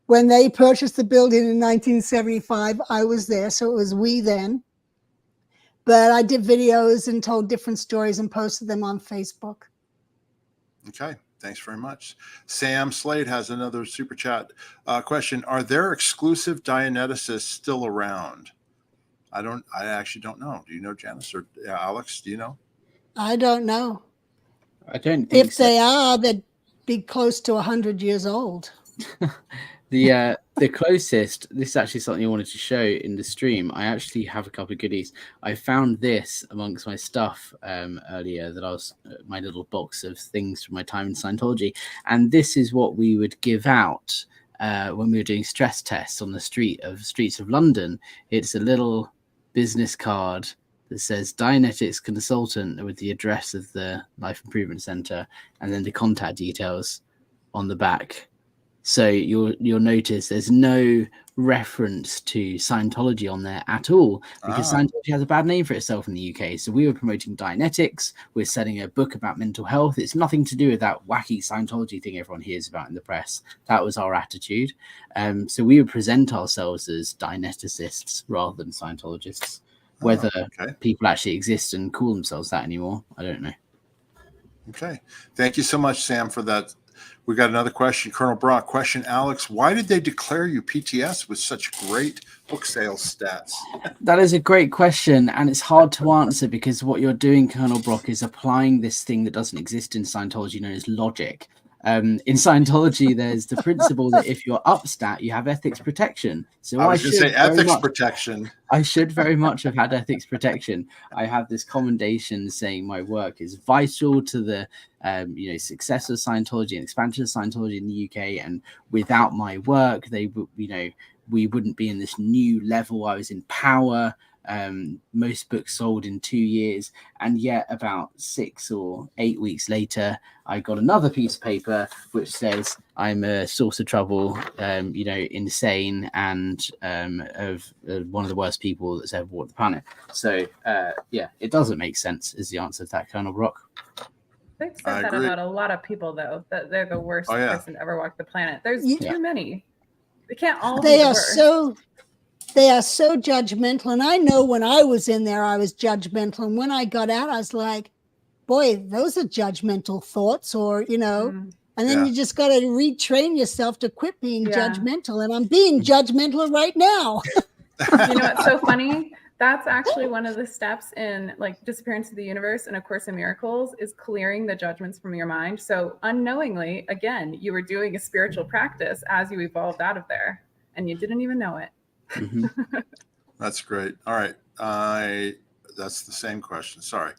when they purchased the building in 1975. I was there, so it was we then. But I did videos and told different stories and posted them on Facebook. Okay, thanks very much. Sam Slade has another super chat question. Are there exclusive Dianeticists still around? I actually don't know. Do you know, Janis or Alex? Do you know? I don't know. I don't think if they are, they'd be close to 100 years old. The closest, this is actually something I wanted to show in the stream. I actually have a couple of goodies. I found this amongst my stuff earlier, that I was my little box of things from my time in Scientology, and this is what we would give out when we were doing stress tests on the streets of London. It's a little business card that says Dianetics Consultant with the address of the Life Improvement Centre and then the contact details on the back. So you'll notice there's no reference to Scientology on there at all, because Scientology has a bad name for itself in the UK. So we were promoting Dianetics. We're selling a book about mental health. It's nothing to do with that wacky Scientology thing everyone hears about in the press. That was our attitude. So we would present ourselves as Dianeticists rather than Scientologists. Whether people actually exist and call themselves that anymore, I don't know. Okay. Thank you so much, Sam, for that. We got another question. Colonel Brock, question, Alex, why did they declare you PTS with such great book sales stats? That is a great question, and it's hard to answer because what you're doing, Colonel Brock, is applying this thing that doesn't exist in Scientology known as logic. In Scientology, there's the principle that if you're upstat, you have ethics protection. So I was going to say ethics protection. I should very much have had ethics protection. I have this commendation saying my work is vital to the success of Scientology and expansion of Scientology in the UK. And without my work, we wouldn't be in this new level. I was in power. Most books sold in 2 years, and yet about 6 or 8 weeks later I got another piece of paper which says I'm a source of trouble, insane, and one of the worst people that's ever walked the planet. So it doesn't make sense is the answer to that, Colonel Brock. They've said that about a lot of people, though, that they're the worst person to ever walk the planet. There's too many. They can't all be the worst. They are so judgmental. And I know when I was in there, I was judgmental. And when I got out, I was like, boy, those are judgmental thoughts, and then you just got to retrain yourself to quit being judgmental. And I'm being judgmental right now. You know what's so funny? That's actually one of the steps in Disappearance of the Universe and A Course in Miracles is clearing the judgments from your mind. So unknowingly, again, you were doing a spiritual practice as you evolved out of there and you didn't even know it. Mm-hmm. That's great. All right. That's the same question. Sorry.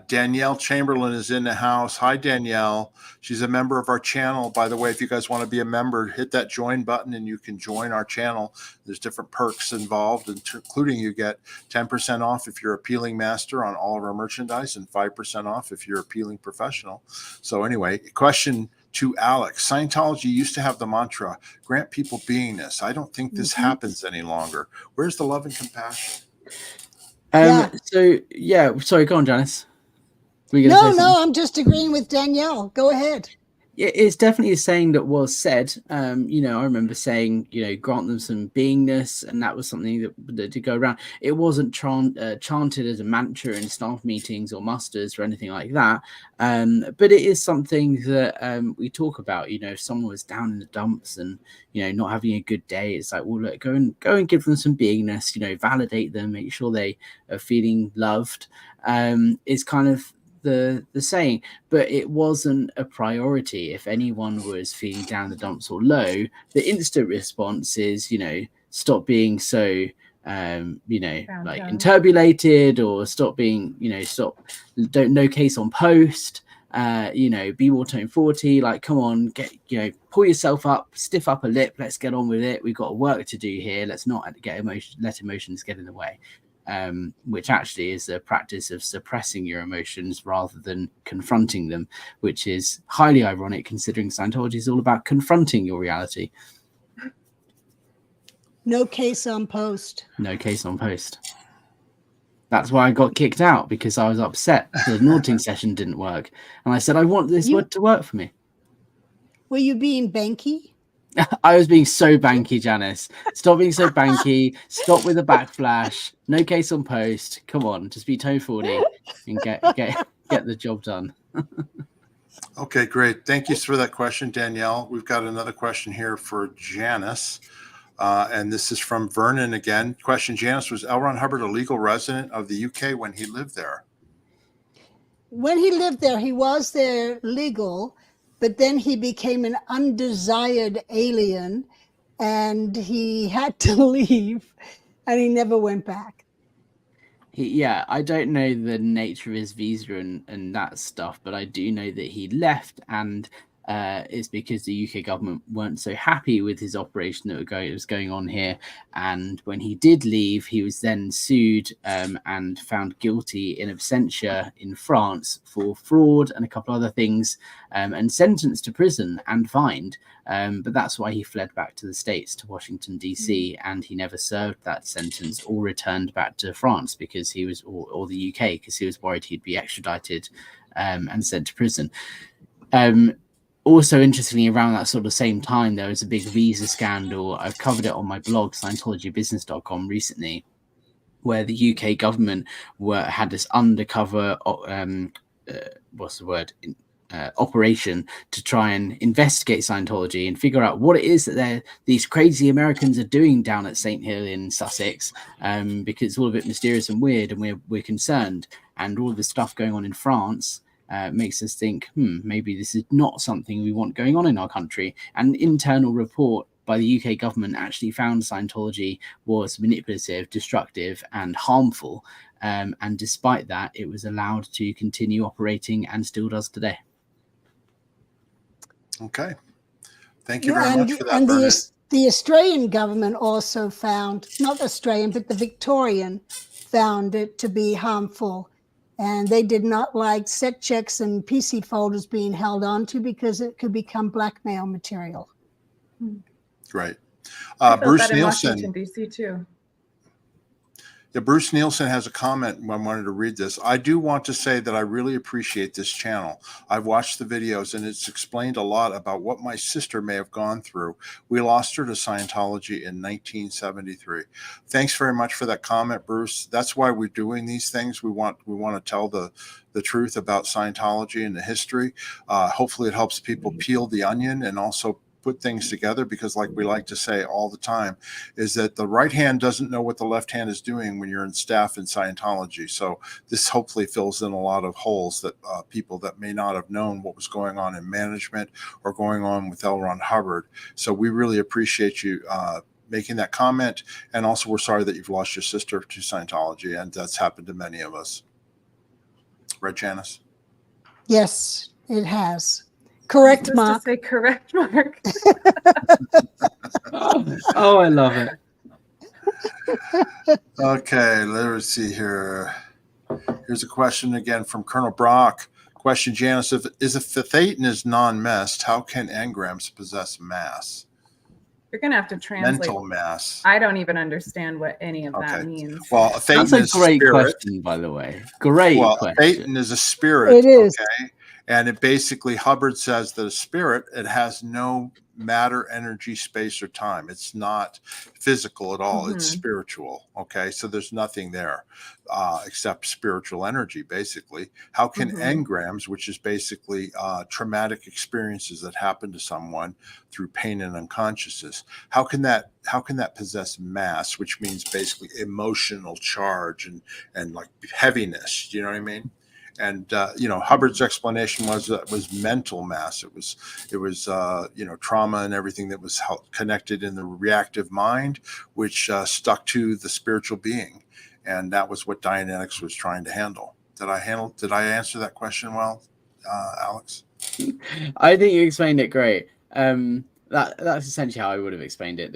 Danielle Chamberlain is in the house. Hi, Danielle. She's a member of our channel. By the way, if you guys want to be a member, hit that join button and you can join our channel. There's different perks involved, including you get 10% off if you're a peeling master on all of our merchandise and 5% off if you're a peeling professional. So anyway, question to Alex. Scientology used to have the mantra, grant people beingness. I don't think this happens any longer. Where's the love and compassion? Sorry, go on, Janis. No, I'm just agreeing with Danielle. Go ahead. Yeah, it's definitely a saying that was said. I remember saying, grant them some beingness, and that was something that did go around. It wasn't chanted as a mantra in staff meetings or musters or anything like that. But it is something that we talk about. If someone was down in the dumps and not having a good day, it's like, well, look, go and give them some beingness. Validate them, make sure they are feeling loved. It's kind of the saying, but it wasn't a priority. If anyone was feeling down the dumps or low, the instant response is stop being so enturbulated, or stop being no case on post, be more tone 40, come on, get pull yourself up, stiff up a lip, let's get on with it, we've got work to do here, let's not let emotions get in the way. Which actually is a practice of suppressing your emotions rather than confronting them, which is highly ironic considering Scientology is all about confronting your reality. No case on post. No case on post. That's why I got kicked out, because I was upset the Naughting session didn't work. And I said, I want this word to work for me. Were you being banky? I was being so banky, Janis. Stop being so banky. Stop with the backflash. No case on post. Come on, just be tone 40 and get the job done. Okay, great. Thank you for that question, Danielle. We've got another question here for Janis. And this is from Vernon again. Question, Janis, was L. Ron Hubbard a legal resident of the UK when he lived there? When he lived there, he was there legal. But then he became an undesired alien and he had to leave and he never went back. I don't know the nature of his visa and that stuff, but I do know that he left. And is because the UK government weren't so happy with his operation that was going on here. And when he did leave, he was then sued and found guilty in absentia in France for fraud and a couple other things, and sentenced to prison and fined. But that's why he fled back to the States, to Washington, D.C., and he never served that sentence or returned back to France because he was, or the UK, because he was worried he'd be extradited and sent to prison. Also, interestingly, around that sort of same time, there was a big visa scandal. I've covered it on my blog, Scientologybusiness.com, recently, where the UK government had this undercover, operation to try and investigate Scientology and figure out what it is that these crazy Americans are doing down at St. Hill in Sussex, because it's all a bit mysterious and weird, and we're concerned. And all this stuff going on in France makes us think, maybe this is not something we want going on in our country. And an internal report by the UK government actually found Scientology was manipulative, destructive, and harmful. And despite that, it was allowed to continue operating and still does today. Okay. Thank you very much for that, and Bernard. the Australian government also found, not Australian, but the Victorian, found it to be harmful. And they did not like set checks and PC folders being held onto because it could become blackmail material. Great. I felt Bruce that in Nielsen. Washington, D.C. too. Yeah, Bruce Nielsen has a comment. I wanted to read this. I do want to say that I really appreciate this channel. I've watched the videos and it's explained a lot about what my sister may have gone through. We lost her to Scientology in 1973. Thanks very much for that comment, Bruce. That's why we're doing these things. We want to tell the truth about Scientology and the history. Hopefully it helps people peel the onion and also put things together, because like we like to say all the time, is that the right hand doesn't know what the left hand is doing when you're in staff in Scientology. So this hopefully fills in a lot of holes that people that may not have known what was going on in management or going on with L. Ron Hubbard. So we really appreciate you making that comment. And also we're sorry that you've lost your sister to Scientology, and that's happened to many of us. Right, Janis? Yes, it has. Correct, Mark. To say correct, Mark. Oh, I love it. Okay, let's see here. Here's a question again from Colonel Brock. Question, Janis, if the Thetan is non-messed, how can engrams possess mass? You're going to have to translate. Mental mass. I don't even understand what any of that means. Well, a Thetan That's a great spirit. Question, by the way. Great question. Thetan is a spirit. It is. Okay? And it basically, Hubbard says that a spirit, it has no matter, energy, space, or time. It's not physical at all. It's spiritual. Okay. So there's nothing there except spiritual energy, basically. How can engrams, which is basically traumatic experiences that happen to someone through pain and unconsciousness, how can that possess mass, which means basically emotional charge and like heaviness? Do you know what I mean? And Hubbard's explanation was mental mass. It was trauma and everything that was connected in the reactive mind, which stuck to the spiritual being, and that was what Dianetics was trying to handle. Did I answer that question well, Alex? I think you explained it great. That's essentially how I would have explained it.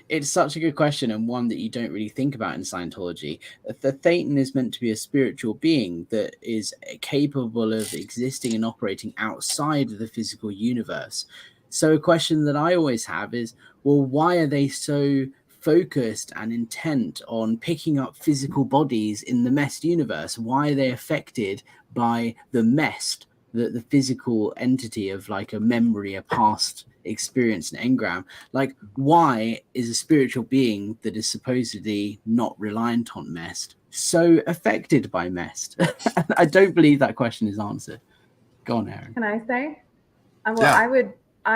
It's such a good question, and one that you don't really think about in Scientology. The Thetan is meant to be a spiritual being that is capable of existing and operating outside of the physical universe. So a question that I always have is, well, why are they so focused and intent on picking up physical bodies in the messed universe? Why are they affected by the messed, the physical entity of like a memory, a past experience, an engram? Like, why is a spiritual being that is supposedly not reliant on messed so affected by messed? I don't believe that question is answered. Go on, Aaron. Can I say? I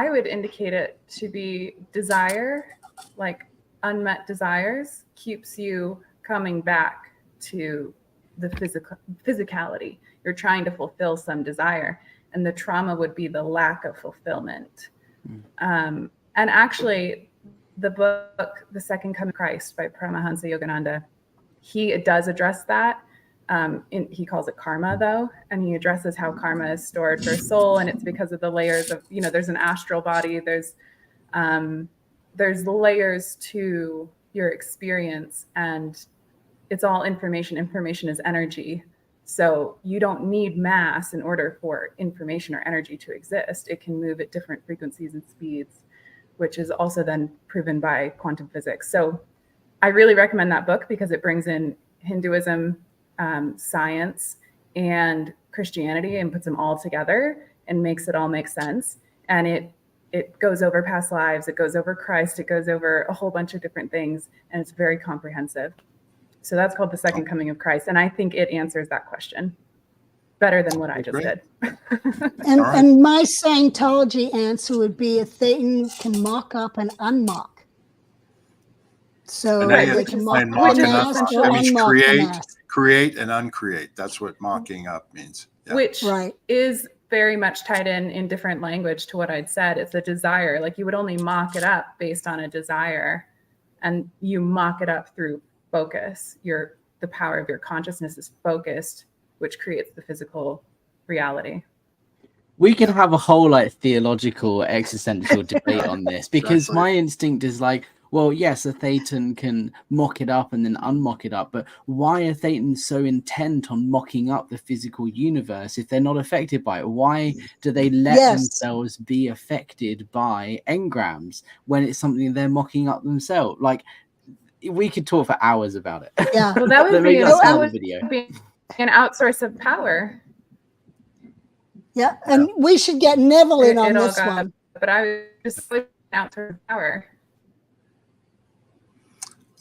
would indicate it to be desire, like unmet desires, keeps you coming back to the physicality. You're trying to fulfill some desire, and the trauma would be the lack of fulfillment. And actually, the book, The Second Coming of Christ by Paramahansa Yogananda, he does address that. He calls it karma, though, and he addresses how karma is stored for a soul, and it's because of the layers of, there's an astral body, there's layers to your experience, and it's all information. Information is energy. So you don't need mass in order for information or energy to exist. It can move at different frequencies and speeds, which is also then proven by quantum physics. So I really recommend that book because it brings in Hinduism, science, and Christianity and puts them all together and makes it all make sense. And it goes over past lives, it goes over Christ, it goes over a whole bunch of different things, and it's very comprehensive. So that's called The Second Coming of Christ. And I think it answers that question better than what I just did. And my Scientology answer would be a Thetan can mock up and unmock. So they can mock the mask or unmock the mask. Create and uncreate. That's what mocking up means. Yeah. Which is very much tied in different language to what I'd said. It's a desire. Like you would only mock it up based on a desire, and you mock it up through focus. The power of your consciousness is focused, which creates the physical reality. We could have a whole theological existential debate on this, because my instinct is well, yes, a Thetan can mock it up and then unmock it up, but why are Thetans so intent on mocking up the physical universe if they're not affected by it? Why do they let themselves be affected by engrams when it's something they're mocking up themselves? We could talk for hours about it. Yeah, well, that would be an outsource of power. Yeah, and we should get Neville in on this one. But I was just outsource of power.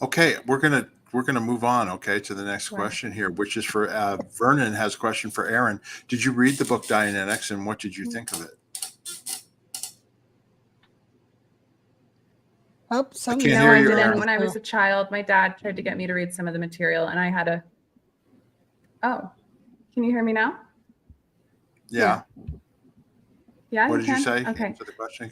Okay, we're gonna move on. Okay, to the next question here, which is for Vernon has a question for Aaron. Did you read the book Dianetics, and what did you think of it? Oh, I can't hear you, Aaron. When I was a child, my dad tried to get me to read some of the material, and I had to. Oh, can you hear me now? Yeah. Yeah. What did you say? Okay. Answer the question.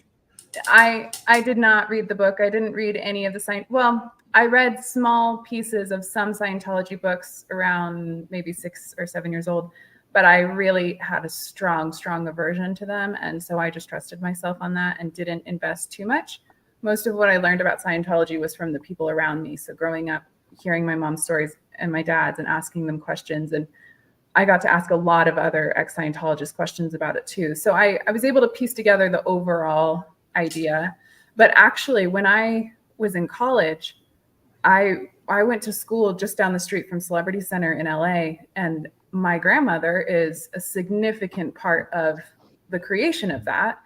I did not read the book. I didn't read any of the Well, I read small pieces of some Scientology books around maybe 6 or 7 years old, but I really had a strong aversion to them. And so I just trusted myself on that and didn't invest too much. Most of what I learned about Scientology was from the people around me. So growing up, hearing my mom's stories and my dad's and asking them questions. And I got to ask a lot of other ex-Scientologists questions about it too. So I was able to piece together the overall idea. But actually, when I was in college, I went to school just down the street from Celebrity Center in LA, and my grandmother is a significant part of the creation of that.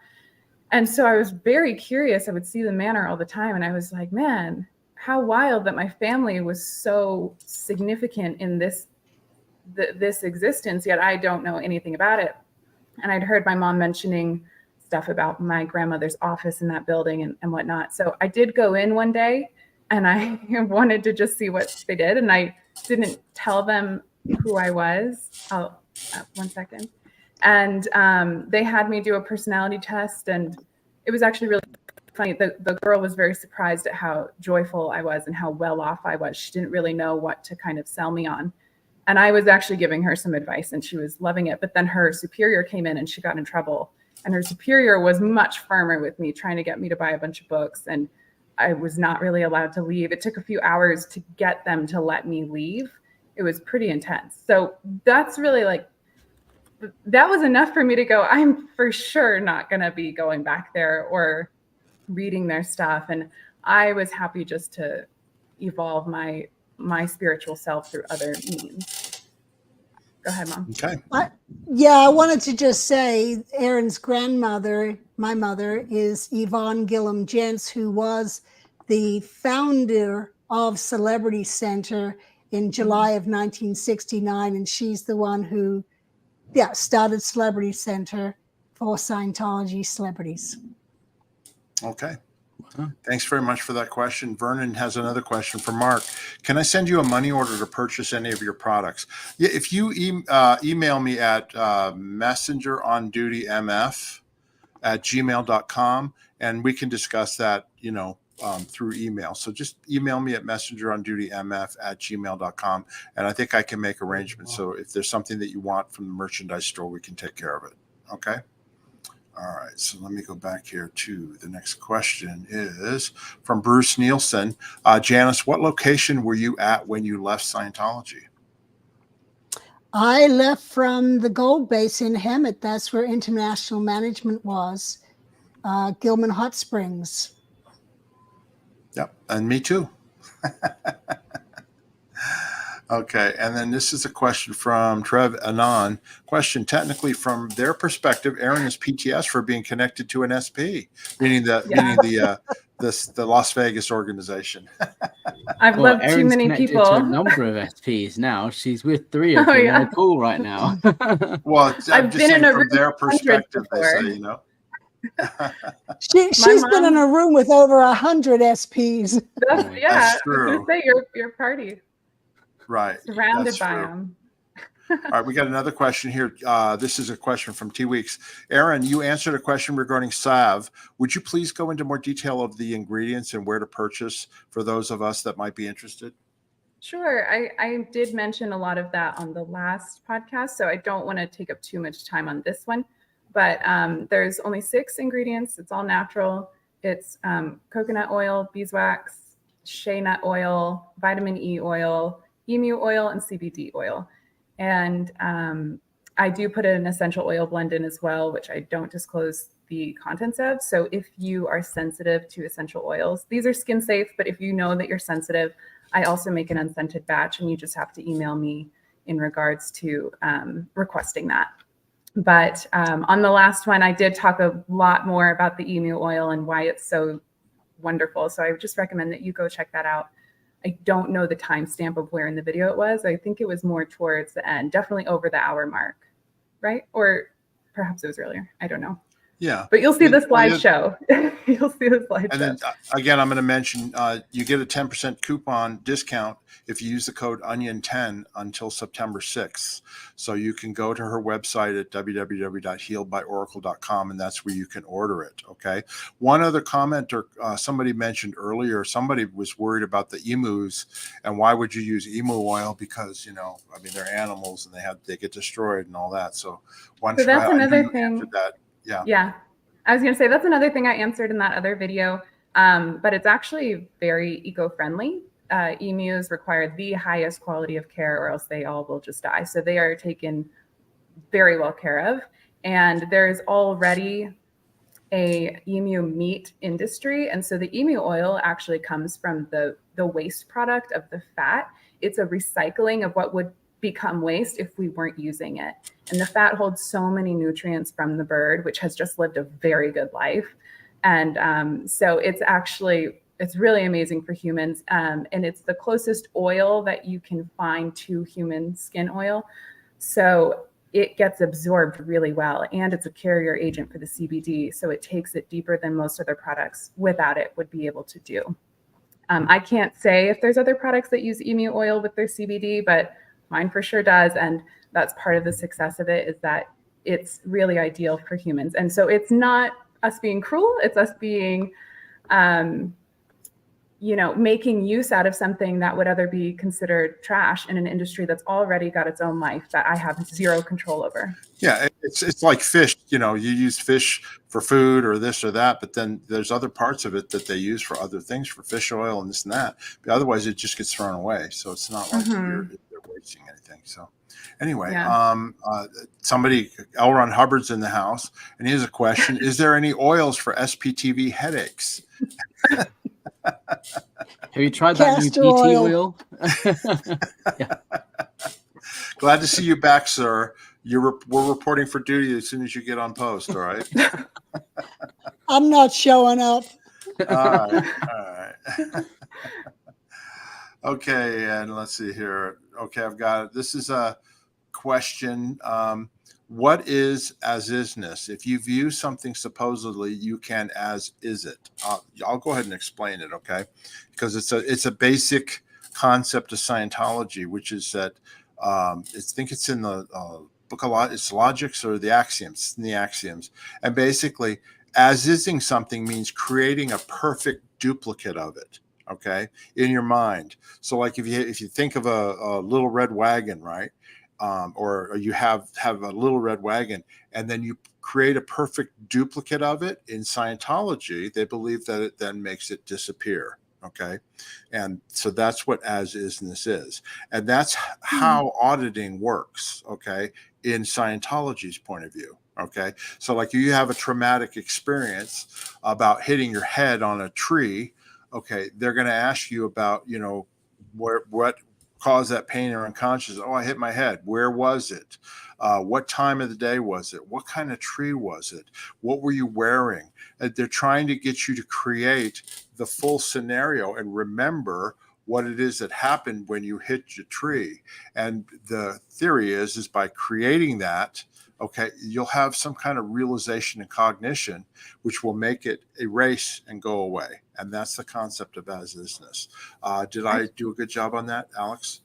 And so I was very curious. I would see the manor all the time, and I was like, man, how wild that my family was so significant in this existence, yet I don't know anything about it. And I'd heard my mom mentioning stuff about my grandmother's office in that building and whatnot. So I did go in one day, and I wanted to just see what they did. And I didn't tell them who I was. One second. And they had me do a personality test. And it was actually really funny. The girl was very surprised at how joyful I was and how well off I was. She didn't really know what to kind of sell me on. And I was actually giving her some advice, and she was loving it. But then her superior came in and she got in trouble. And her superior was much firmer with me, trying to get me to buy a bunch of books. And I was not really allowed to leave. It took a few hours to get them to let me leave. It was pretty intense. So that's really that was enough for me to go, I'm for sure not going to be going back there or reading their stuff. And I was happy just to evolve my spiritual self through other means. Go ahead, Mom. Okay. I wanted to just say Aaron's grandmother, my mother, is Yvonne Gillham Gents, who was the founder of Celebrity Center in July of 1969. And she's the one who started Celebrity Center for Scientology celebrities. Okay. Thanks very much for that question. Vernon has another question for Mark. Can I send you a money order to purchase any of your products? Yeah, if you email me at messengerondutymf@gmail.com, and we can discuss that, through email. So just email me at messengerondutymf@gmail.com, and I think I can make arrangements. So if there's something that you want from the merchandise store, we can take care of it. Okay. All right. So let me go back here to the next question is from Bruce Nielsen. Janis, what location were you at when you left Scientology? I left from the Gold Base in Hemet. That's where international management was. Gillham Hot Springs. Yep. And me too. Okay. And then this is a question from Trev Anon. Question: technically, from their perspective, Aaron is PTS for being connected to an SP, meaning the Las Vegas organization. I've loved too Erin's many connected people. to a number of SPs now. She's with 3 of them on a call right now. Well, I'm I've just been saying in a from room their with hundreds perspective, they before. say, you know. She's been in a room with over 100 SPs. That's, yeah, That's I true. was gonna say your party. Right. Surrounded That's by true. them. All right, we got another question here. This is a question from T Weeks. Aaron, you answered a question regarding salve. Would you please go into more detail of the ingredients and where to purchase for those of us that might be interested? Sure. I did mention a lot of that on the last podcast, so I don't want to take up too much time on this one. But there's only 6 ingredients. It's all natural. It's coconut oil, beeswax, shea nut oil, vitamin E oil, emu oil, and CBD oil. And I do put an essential oil blend in as well, which I don't disclose the contents of. So if you are sensitive to essential oils, these are skin safe, but if you know that you're sensitive, I also make an unscented batch, and you just have to email me in regards to requesting that. But on the last one, I did talk a lot more about the emu oil and why it's so wonderful. So I would just recommend that you go check that out. I don't know the timestamp of where in the video it was. I think it was more towards the end, definitely over the hour mark, right? Or perhaps it was earlier. I don't know. Yeah. But you'll see the slideshow. You'll see the slideshow. And then again, I'm going to mention you get a 10% coupon discount if you use the code ONION10 until September 6th. So you can go to her website at www.healedbyoracle.com, and that's where you can order it. Okay. One other comment, or somebody mentioned earlier, somebody was worried about the emus and why would you use emu oil? Because, you know, I mean, they're animals and they get destroyed and all that. So that's another thing. Yeah. I was going to say that's another thing I answered in that other video, but it's actually very eco-friendly. Emus require the highest quality of care, or else they all will just die. So they are taken very well care of. And there's already a emu meat industry. And so the emu oil actually comes from the waste product of the fat. It's a recycling of what would become waste if we weren't using it. And the fat holds so many nutrients from the bird, which has just lived a very good life. And so it's really amazing for humans. And it's the closest oil that you can find to human skin oil. So it gets absorbed really well, and it's a carrier agent for the CBD. So it takes it deeper than most other products without it would be able to do. I can't say if there's other products that use emu oil with their CBD, but mine for sure does. And that's part of the success of it, is that it's really ideal for humans. And so it's not us being cruel, it's us being, making use out of something that would other be considered trash in an industry that's already got its own life that I have zero control over. Yeah, it's like fish. You know, you use fish for food or this or that, but then there's other parts of it that they use for other things, for fish oil and this and that. But otherwise, it just gets thrown away. So it's not like they're wasting anything. So anyway, somebody, L. Ron Hubbard's in the house, and he has a question: is there any oils for SPTV headaches? Have you tried that new Castor PT oil. Yeah. Glad to see you back, sir. We're reporting for duty as soon as you get on post. All right. I'm not showing up. All right. Okay, and let's see here. Okay, I've got it. This is a question. What is as-isness? If you view something supposedly, you can as-is it. I'll go ahead and explain it, okay? Because it's a basic concept of Scientology, which is that I think it's in the book a lot. It's Logics or the Axioms. It's in the Axioms. And basically, as-ising something means creating a perfect duplicate of it, okay, in your mind. So like if you think of a little red wagon, right? Or you have a little red wagon, and then you create a perfect duplicate of it. In Scientology, they believe that it then makes it disappear. Okay. And so that's what as isness is. And that's how auditing works. Okay. In Scientology's point of view. Okay. So like you have a traumatic experience about hitting your head on a tree. Okay. They're going to ask you about, what caused that pain or unconscious. Oh, I hit my head. Where was it? What time of the day was it? What kind of tree was it? What were you wearing? They're trying to get you to create the full scenario and remember what it is that happened when you hit your tree. And the theory is by creating that, okay, you'll have some kind of realization and cognition, which will make it erase and go away. And that's the concept of as-isness. Did I do a good job on that, Alex?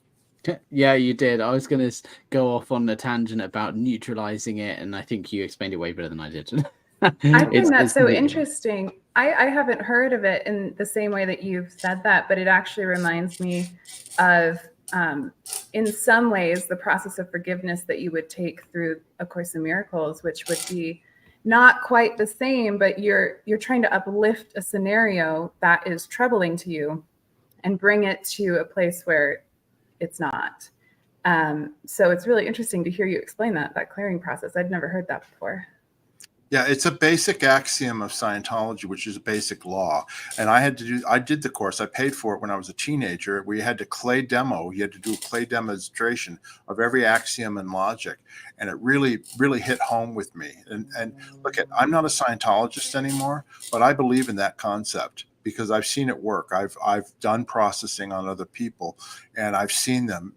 Yeah, you did. I was going to go off on a tangent about neutralizing it, and I think you explained it way better than I did. I think that's so interesting. I haven't heard of it in the same way that you've said that, but it actually reminds me of, in some ways, the process of forgiveness that you would take through A Course in Miracles, which would be not quite the same, but you're trying to uplift a scenario that is troubling to you and bring it to a place where it's not. So it's really interesting to hear you explain that clearing process. I'd never heard that before. Yeah, it's a basic axiom of Scientology, which is a basic law. And I did the course. I paid for it when I was a teenager. We had to clay demo. You had to do a clay demonstration of every axiom and logic. And it really, really hit home with me. And look, I'm not a Scientologist anymore, but I believe in that concept because I've seen it work. I've done processing on other people, and I've seen them,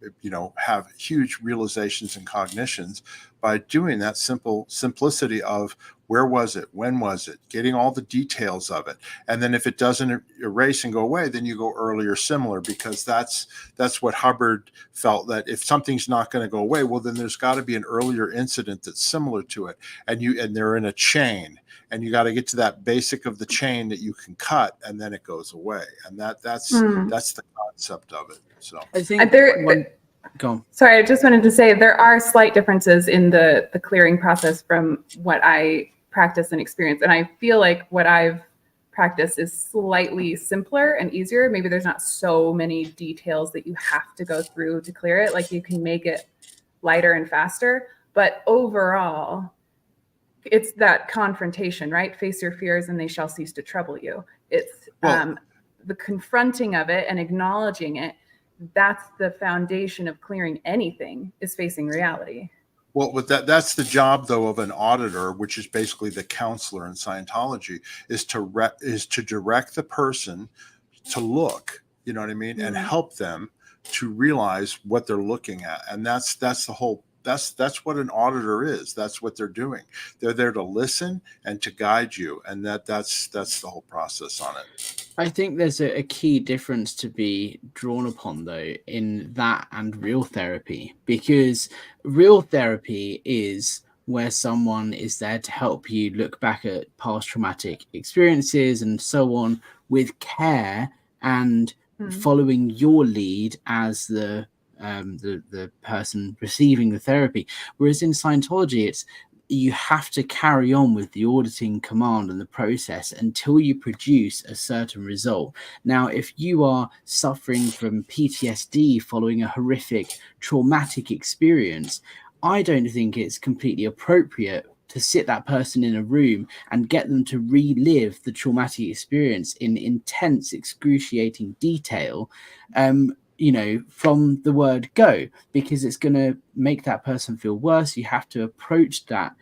have huge realizations and cognitions by doing that simplicity of where was it, when was it, getting all the details of it. And then if it doesn't erase and go away, then you go earlier similar, because that's what Hubbard felt, that if something's not going to go away, well, then there's got to be an earlier incident that's similar to it. And they're in a chain, and you got to get to that basic of the chain that you can cut, and then it goes away. And that's the concept of it. So I think go on. Sorry, I just wanted to say there are slight differences in the clearing process from what I practice and experience. And I feel like what I've practiced is slightly simpler and easier. Maybe there's not so many details that you have to go through to clear it. Like you can make it lighter and faster. But overall, it's that confrontation, right? Face your fears and they shall cease to trouble you. It's the confronting of it and acknowledging it. That's the foundation of clearing anything, is facing reality. Well, with that's the job, though, of an auditor, which is basically the counselor in Scientology, is to direct the person to look, you know what I mean, and help them to realize what they're looking at. And that's the whole. That's what an auditor is. That's what they're doing. They're there to listen and to guide you, and that's the whole process on it. I think there's a key difference to be drawn upon, though, in that and real therapy, because real therapy is where someone is there to help you look back at past traumatic experiences and so on with care and following your lead as the person receiving the therapy. Whereas in Scientology, it's you have to carry on with the auditing command and the process until you produce a certain result. Now, if you are suffering from PTSD following a horrific traumatic experience, I don't think it's completely appropriate to sit that person in a room and get them to relive the traumatic experience in intense, excruciating detail, from the word go, because it's going to make that person feel worse. You have to approach that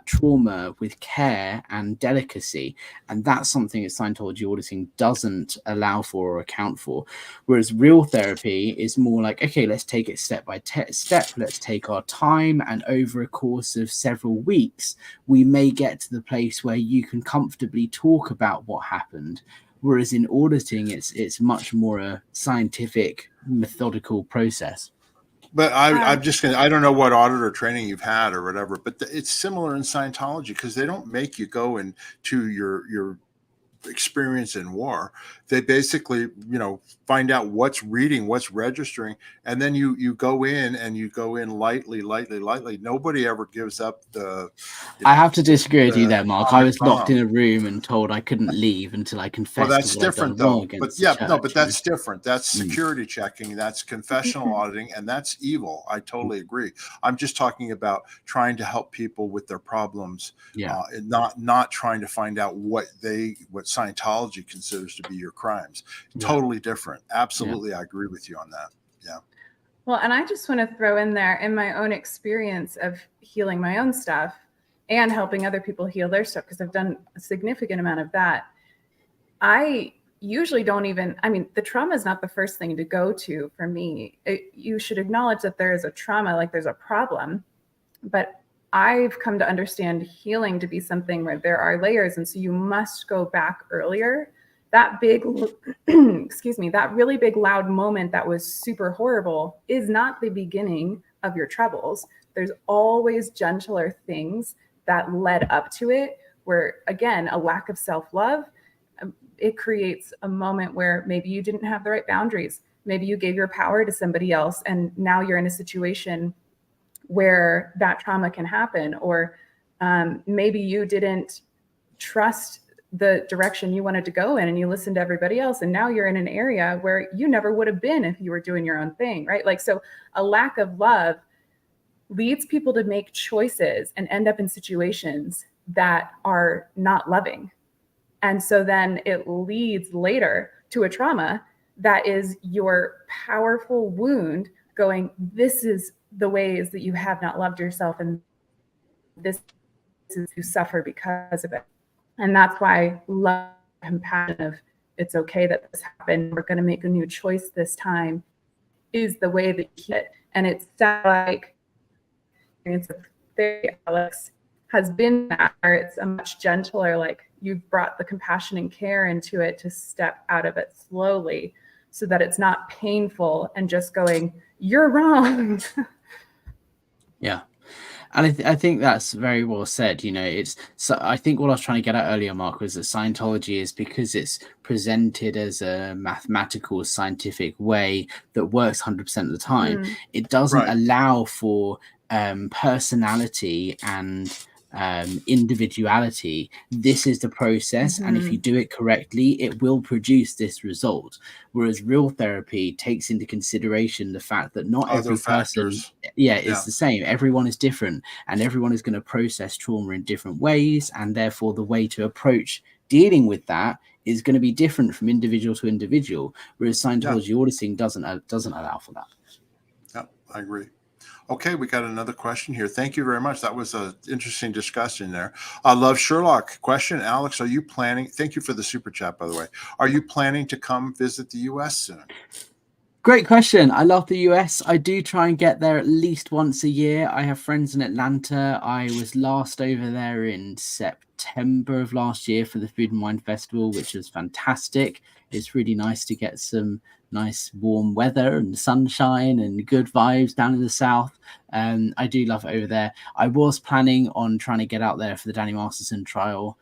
trauma with care and delicacy, and that's something that Scientology auditing doesn't allow for or account for. Whereas real therapy is more like, okay, let's take it step by step, let's take our time, and over a course of several weeks we may get to the place where you can comfortably talk about what happened. Whereas in auditing, it's much more a scientific, methodical process. But I don't know what auditor training you've had or whatever, but it's similar in Scientology, because they don't make you go into your experience in war. They basically, find out what's reading, what's registering, and then you go in and you go in lightly. Nobody ever gives up I have to disagree with you there, Mark. I was locked bomb. in a room and told I couldn't leave until I confessed. Well, that's to what I'd different done wrong though. against But the church, but that's different. That's security checking. That's confessional auditing, and that's evil. I totally agree. I'm just talking about trying to help people with their problems, and not trying to find out what Scientology considers to be your crimes. Totally different. Absolutely, I agree with you on that. Yeah. Well, and I just want to throw in there, in my own experience of healing my own stuff and helping other people heal their stuff, because I've done a significant amount of that. I usually don't even, the trauma is not the first thing to go to for me. You should acknowledge that there is a trauma, like there's a problem, but I've come to understand healing to be something where there are layers. And so you must go back earlier. That big, that really big loud moment that was super horrible is not the beginning of your troubles. There's always gentler things that led up to it, where, again, a lack of self-love, it creates a moment where maybe you didn't have the right boundaries. Maybe you gave your power to somebody else, and now you're in a situation where that trauma can happen. Or maybe you didn't trust the direction you wanted to go in and you listened to everybody else, and now you're in an area where you never would have been if you were doing your own thing, right? Like, so a lack of love leads people to make choices and end up in situations that are not loving. And so then it leads later to a trauma that is your powerful wound going, this is the ways that you have not loved yourself, and this is you suffer because of it. And that's why love, compassion of it's okay that this happened, we're going to make a new choice this time, is the way that you get. And it's like experience of therapy, Alex, has been that, where it's a much gentler, like you've brought the compassion and care into it to step out of it slowly, so that it's not painful and just going, you're wrong. Yeah. And I think that's very well said. I think what I was trying to get at earlier, Mark, was that Scientology is, because it's presented as a mathematical, scientific way that works 100% of the time, it doesn't allow for personality and individuality. This is the process, and if you do it correctly, it will produce this result. Whereas real therapy takes into consideration the fact that not every person is the same. Everyone is different, and everyone is going to process trauma in different ways, and therefore the way to approach dealing with that is going to be different from individual to individual. Whereas Scientology auditing doesn't allow for that. Yeah, I agree. Okay, we got another question here. Thank you very much. That was an interesting discussion there. I love Sherlock. Question, Alex, are you planning? Thank you for the super chat, by the way. Are you planning to come visit the U.S. soon? Great question. I love the US. I do try and get there at least once a year. I have friends in Atlanta. I was last over there in September of last year for the Food and Wine Festival, which was fantastic. It's really nice to get some nice warm weather and sunshine and good vibes down in the South. I do love it over there. I was planning on trying to get out there for the Danny Masterson trial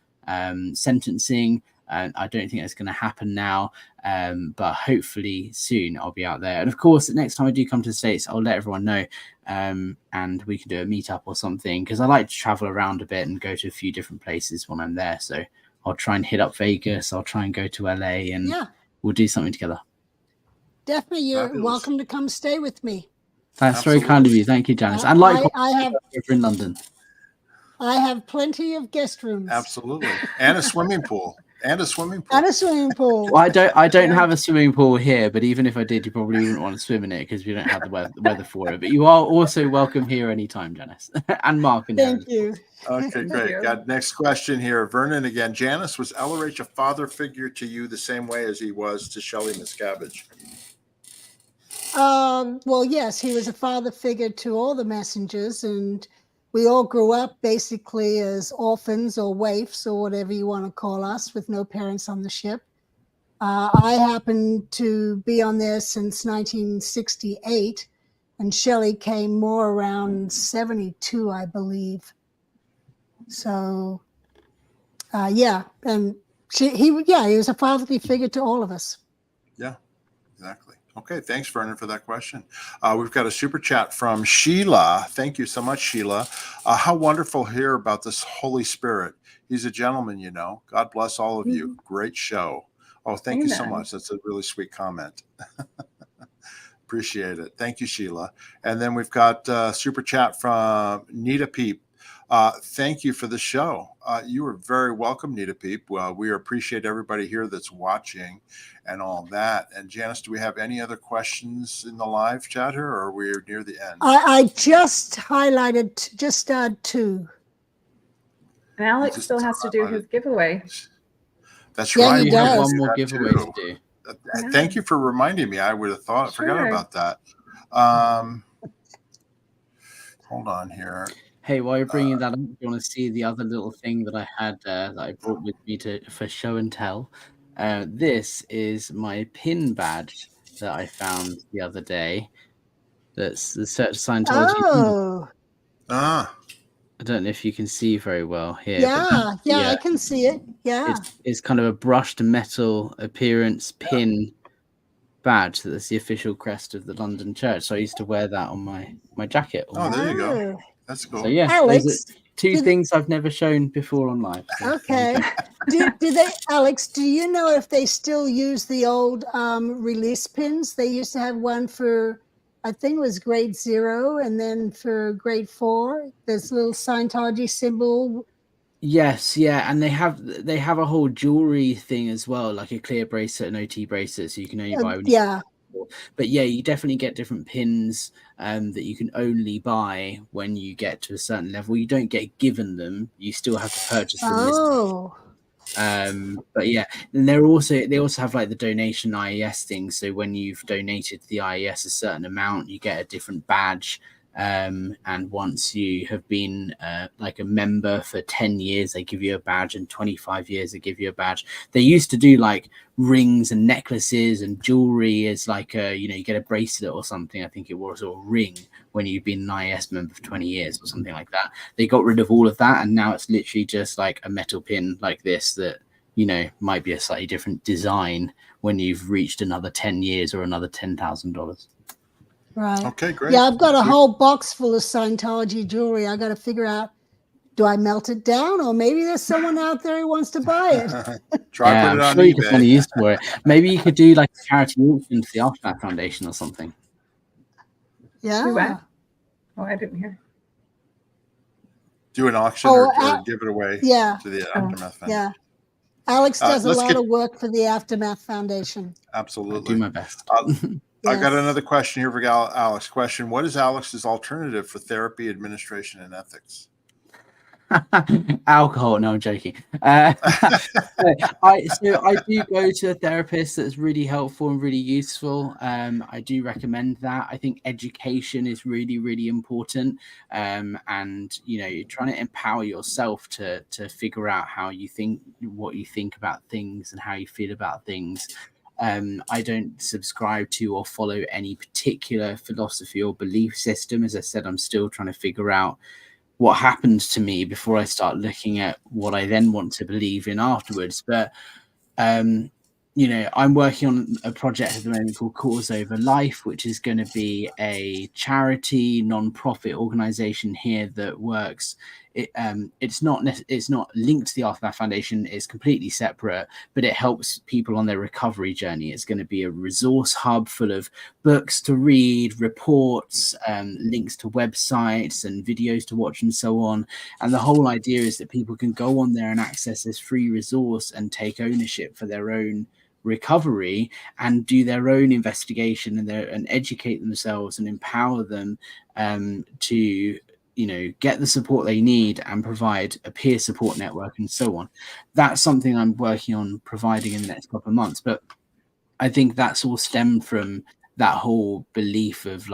sentencing. I don't think that's going to happen now, but hopefully soon I'll be out there. And of course, next time I do come to the States, I'll let everyone know, and we can do a meetup or something, because I like to travel around a bit and go to a few different places when I'm there. So I'll try and hit up Vegas. I'll try and go to LA, and we'll do something together. Definitely, you're welcome to come stay with me. That's very kind of you. Thank you, Janice. And like I have over in London. I have plenty of guest rooms. Absolutely, and a swimming pool. And a swimming pool. Well, I don't have a swimming pool here, but even if I did, you probably wouldn't want to swim in it because we don't have the weather for it. But you are also welcome here anytime, Janice. And Mark. And Thank you. Okay, great. Got next question here. Vernon again. Janis, was LRH a father figure to you the same way as he was to Shelley Miscavige? Well, yes, he was a father figure to all the messengers, and we all grew up basically as orphans or waifs or whatever you want to call us, with no parents on the ship. I happened to be on there since 1968, and Shelley came more around 72, I believe. So, and He was a fatherly figure to all of us. Yeah, exactly. Okay, thanks, Vernon, for that question. We've got a super chat from Sheila. Thank you so much, Sheila. How wonderful to hear about this Holy Spirit. He's a gentleman, you know. God bless all of you. Great show. Oh, thank you so much. That's a really sweet comment. Appreciate it. Thank you, Sheila. And then we've got super chat from Nita Peep. Thank you for the show. You are very welcome, Nita Peep. We appreciate everybody here that's watching and all that. And Janice, do we have any other questions in the live chat here, or are we near the end? I just highlighted two. And Alex still has to do his giveaway. That's Yeah, right. he We have does. one more giveaway to do. Thank you for reminding me. I would have forgot about that. Hold on here. Hey, while you're bringing that up, you want to see the other little thing that I had that I brought with me for show and tell? This is my pin badge that I found the other day. That's the Scientology. Oh. I don't know if you can see very well here. Yeah, I can see it. Yeah. It's kind of a brushed metal appearance pin badge that's the official crest of the London Church. So I used to wear that on my jacket. Oh, there you go. That's cool. So yeah, Alex, those are two things I've never shown before on live. So okay. do they, Alex, do you know if they still use the old release pins? They used to have one for, I think it was grade 0, and then for grade 4, this little Scientology symbol. Yes, yeah, and they have a whole jewelry thing as well, like a clear bracelet and OT bracelet, so you can only buy when But yeah, you definitely get different pins that you can only buy when you get to a certain level. You don't get given them; you still have to purchase them. Oh. But yeah, and they also have like the donation IES thing. So when you've donated to the IES a certain amount, you get a different badge. And once you have been like a member for 10 years, they give you a badge, and 25 years they give you a badge. They used to do like rings and necklaces and jewelry as like you get a bracelet or something. I think it was, or a ring when you've been an IS member for 20 years or something like that. They got rid of all of that, and now it's literally just like a metal pin like this that might be a slightly different design when you've reached another 10 years or another $10,000. Right. Okay, great. Yeah, I've got a whole box full of Scientology jewelry. I got to figure out, do I melt it down, or maybe there's someone out there who wants to buy it? Try put it on sure eBay. You could find a use for it. Maybe you could do like a charity auction to the Aftermath Foundation or something. Yeah. Oh, I didn't hear. Do an auction or give it away to the Aftermath Foundation. Yeah. Alex does a lot of work for the Aftermath Foundation. Absolutely. I do my best. I got another question here for Alex. Question: what is Alex's alternative for therapy, administration, and ethics? Alcohol. No, I'm joking. I do go to a therapist that's really helpful and really useful. I do recommend that. I think education is really, really important. And you're trying to empower yourself to figure out how you think, what you think about things, and how you feel about things. I don't subscribe to or follow any particular philosophy or belief system. As I said, I'm still trying to figure out what happens to me before I start looking at what I then want to believe in afterwards. But, I'm working on a project at the moment called Cause Over Life, which is going to be a charity, non-profit organization here that works. It's not linked to the Aftermath Foundation. It's completely separate, but it helps people on their recovery journey. It's going to be a resource hub full of books to read, reports, links to websites and videos to watch and so on. And the whole idea is that people can go on there and access this free resource and take ownership for their own recovery and do their own investigation and educate themselves and empower them to get the support they need and provide a peer support network and so on. That's something I'm working on providing in the next couple of months. But I think that's all stemmed from that whole belief of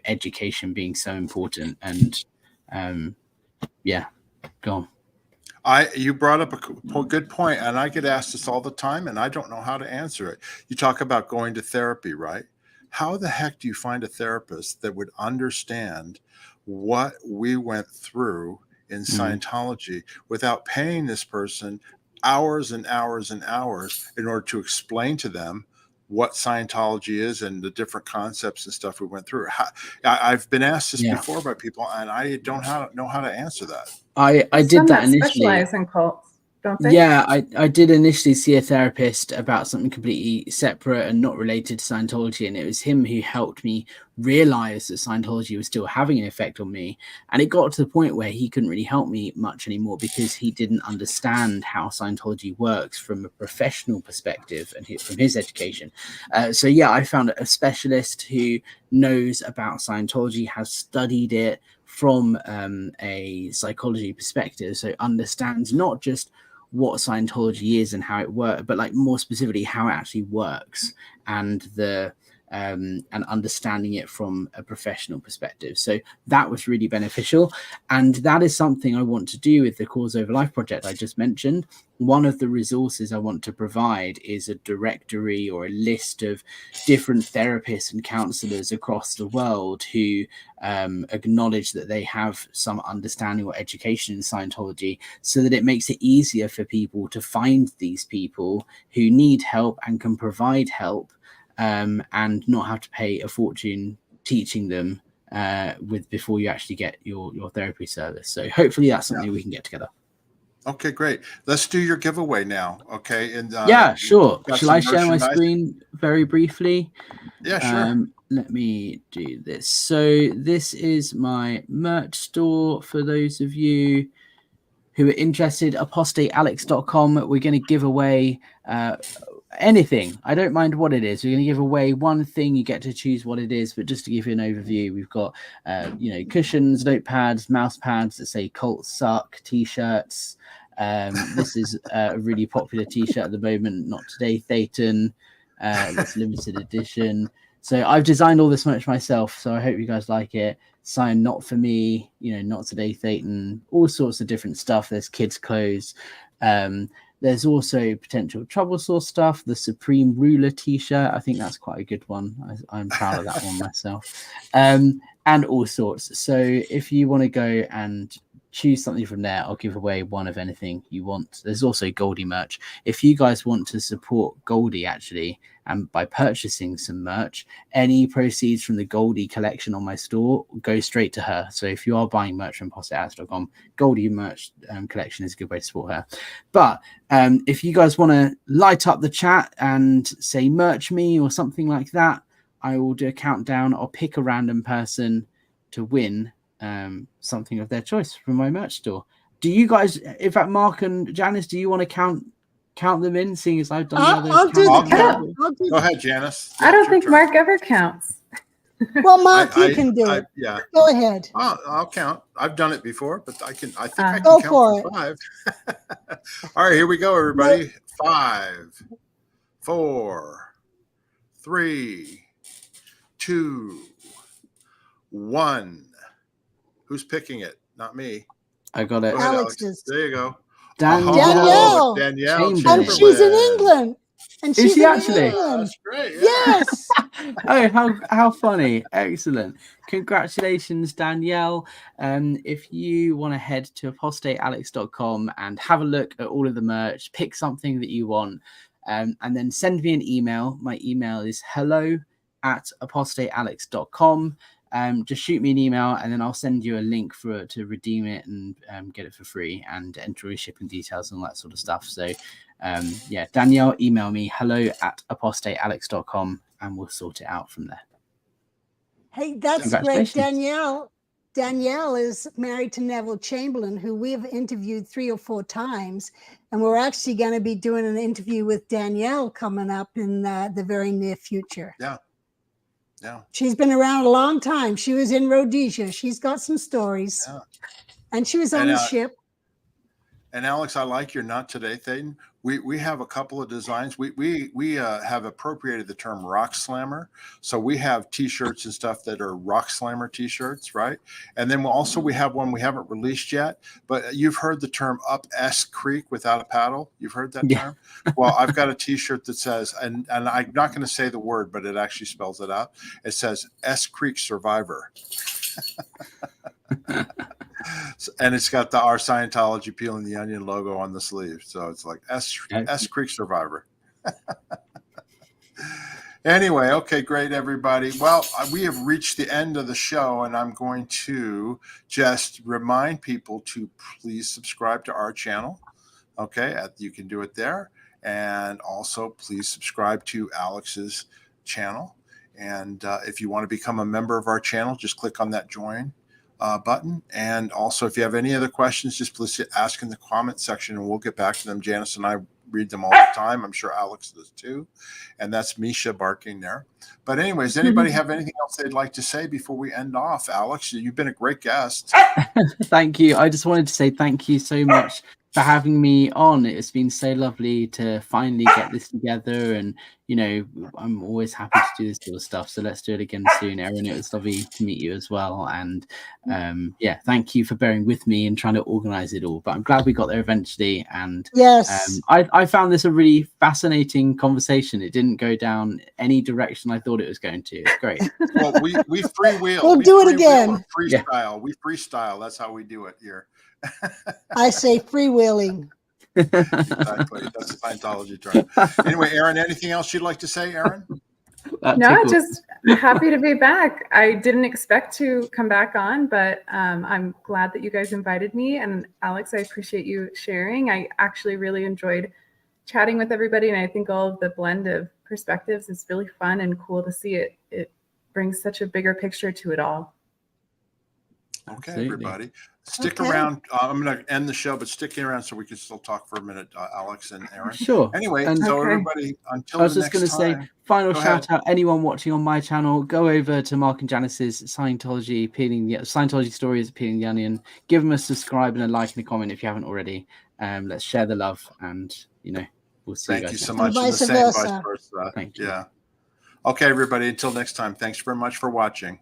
education being so important. And go on. You brought up a good point, and I get asked this all the time, and I don't know how to answer it. You talk about going to therapy, right? How the heck do you find a therapist that would understand what we went through in Scientology without paying this person hours and hours and hours in order to explain to them what Scientology is and the different concepts and stuff we went through. I've been asked this before by people, and I don't know how to answer that. I did that initially. Specialize in cults, don't they? Yeah, I did initially see a therapist about something completely separate and not related to Scientology, and it was him who helped me realize that Scientology was still having an effect on me. And it got to the point where he couldn't really help me much anymore because he didn't understand how Scientology works from a professional perspective and from his education. So yeah, I found a specialist who knows about Scientology, has studied it from a psychology perspective, so understands not just what Scientology is and how it works, but like more specifically how it actually works, and the and understanding it from a professional perspective. So that was really beneficial, and that is something I want to do with the Cause Over Life project I just mentioned. One of the resources I want to provide is a directory or a list of different therapists and counselors across the world who acknowledge that they have some understanding or education in Scientology, so that it makes it easier for people to find these people who need help and can provide help, and not have to pay a fortune teaching them before you actually get your therapy service. So hopefully that's something we can get together. Okay, great. Let's do your giveaway now. Okay. And yeah, sure. Shall I share my screen very briefly? Yeah, sure. Let me do this. So this is my merch store for those of you who are interested. ApostateAlex.com. We're going to give away anything. I don't mind what it is. We're going to give away one thing. You get to choose what it is, but just to give you an overview, we've got cushions, notepads, mouse pads that say "Cults Suck," t-shirts. This is a really popular t-shirt at the moment. Not Today, Thayton. It's limited edition. So I've designed all this merch myself. So I hope you guys like it. Sign Not For Me, Not Today, Thayton, all sorts of different stuff. There's kids' clothes. There's also potential trouble source stuff. The Supreme Ruler t-shirt. I think that's quite a good one. I'm proud of that one myself. And all sorts. So if you want to go and choose something from there, I'll give away one of anything you want. There's also Goldie merch. If you guys want to support Goldie, actually, and by purchasing some merch, any proceeds from the Goldie collection on my store go straight to her. So if you are buying merch from ApostateAlex.com, Goldie merch collection is a good way to support her. But if you guys want to light up the chat and say merch me or something like that, I will do a countdown. I'll pick a random person to win something of their choice from my merch store. Do you guys, in fact, Mark and Janis, do you want to count them in, seeing as I've done the I'll do the count. Go ahead, Janis. I don't think Mark ever counts. Well, Mark, you can do it. Yeah. Go ahead. I'll count. I've done it before, but I think I can go count for to 5. All right, here we go, everybody. 5, 4, 3, 2, 1. Who's picking it? Not me. I got it. Go ahead, Alex is. There you go. Danielle. Danielle. And she's in England. And Is she actually? England. That's great. Yeah. Yes. Oh, how funny. Excellent. Congratulations, Danielle. If you want to head to apostatealex.com and have a look at all of the merch, pick something that you want, and then send me an email. My email is hello@apostatealex.com. Just shoot me an email and then I'll send you a link to redeem it and get it for free and enter your shipping details and all that sort of stuff. So Danielle, email me hello@apostatealex.com and we'll sort it out from there. Hey, that's great. Danielle is married to Neville Chamberlain, who we have interviewed 3 or 4 times. And we're actually going to be doing an interview with Danielle coming up in the very near future. Yeah. Yeah. She's been around a long time. She was in Rhodesia. She's got some stories. Yeah. And she was on the ship. And Alex, I like your Not Today thing. We have a couple of designs. We have appropriated the term rock slammer. So we have t-shirts and stuff that are rock slammer t-shirts, right? And then we have one we haven't released yet, but you've heard the term up S Creek without a paddle. You've heard that term? Well, I've got a t-shirt that says, and I'm not going to say the word, but it actually spells it out. It says S Creek Survivor. And it's got our Scientology peeling the onion logo on the sleeve. So it's like S Creek Survivor. Anyway, okay, great, everybody. Well, we have reached the end of the show, and I'm going to just remind people to please subscribe to our channel. Okay, you can do it there. And also, please subscribe to Alex's channel. And if you want to become a member of our channel, just click on that join button. And also, if you have any other questions, just please ask in the comment section, and we'll get back to them. Janice and I read them all the time. I'm sure Alex does too. And that's Misha barking there. But anyways, anybody have anything else they'd like to say before we end off? Alex, you've been a great guest. Thank you. I just wanted to say thank you so much for having me on. It's been so lovely to finally get this together, and I'm always happy to do this sort of stuff, so let's do it again soon. Erin, it was lovely to meet you as well, and thank you for bearing with me and trying to organize it all, but I'm glad we got there eventually. And yes, I found this a really fascinating conversation. It didn't go down any direction I thought it was going to. It's great. Well, we freewheel. We'll do it again. Freestyle. We freestyle. That's how we do it here. I say freewheeling. Exactly. That's a Scientology term. Anyway, Erin, anything else you'd like to say, Erin? No, just happy to be back. I didn't expect to come back on, but I'm glad that you guys invited me. And Alex, I appreciate you sharing. I actually really enjoyed chatting with everybody, and I think all of the blend of perspectives is really fun and cool to see. It brings such a bigger picture to it all. Okay, Absolutely. Everybody. Stick around. I'm going to end the show, but stick around so we can still talk for a minute, Alex and Erin. Sure. Anyway, everybody, until I was the just next going to time, say, final go shout ahead. out, anyone watching on my channel, go over to Mark and Janice's Scientology Stories Peeling the Onion. Give them a subscribe and a like and a comment if you haven't already. Let's share the love, and we'll see you guys. Thank you so next much. time. And the same vice versa. versa. Thank you. Yeah. Okay, everybody, until next time, thanks very much for watching.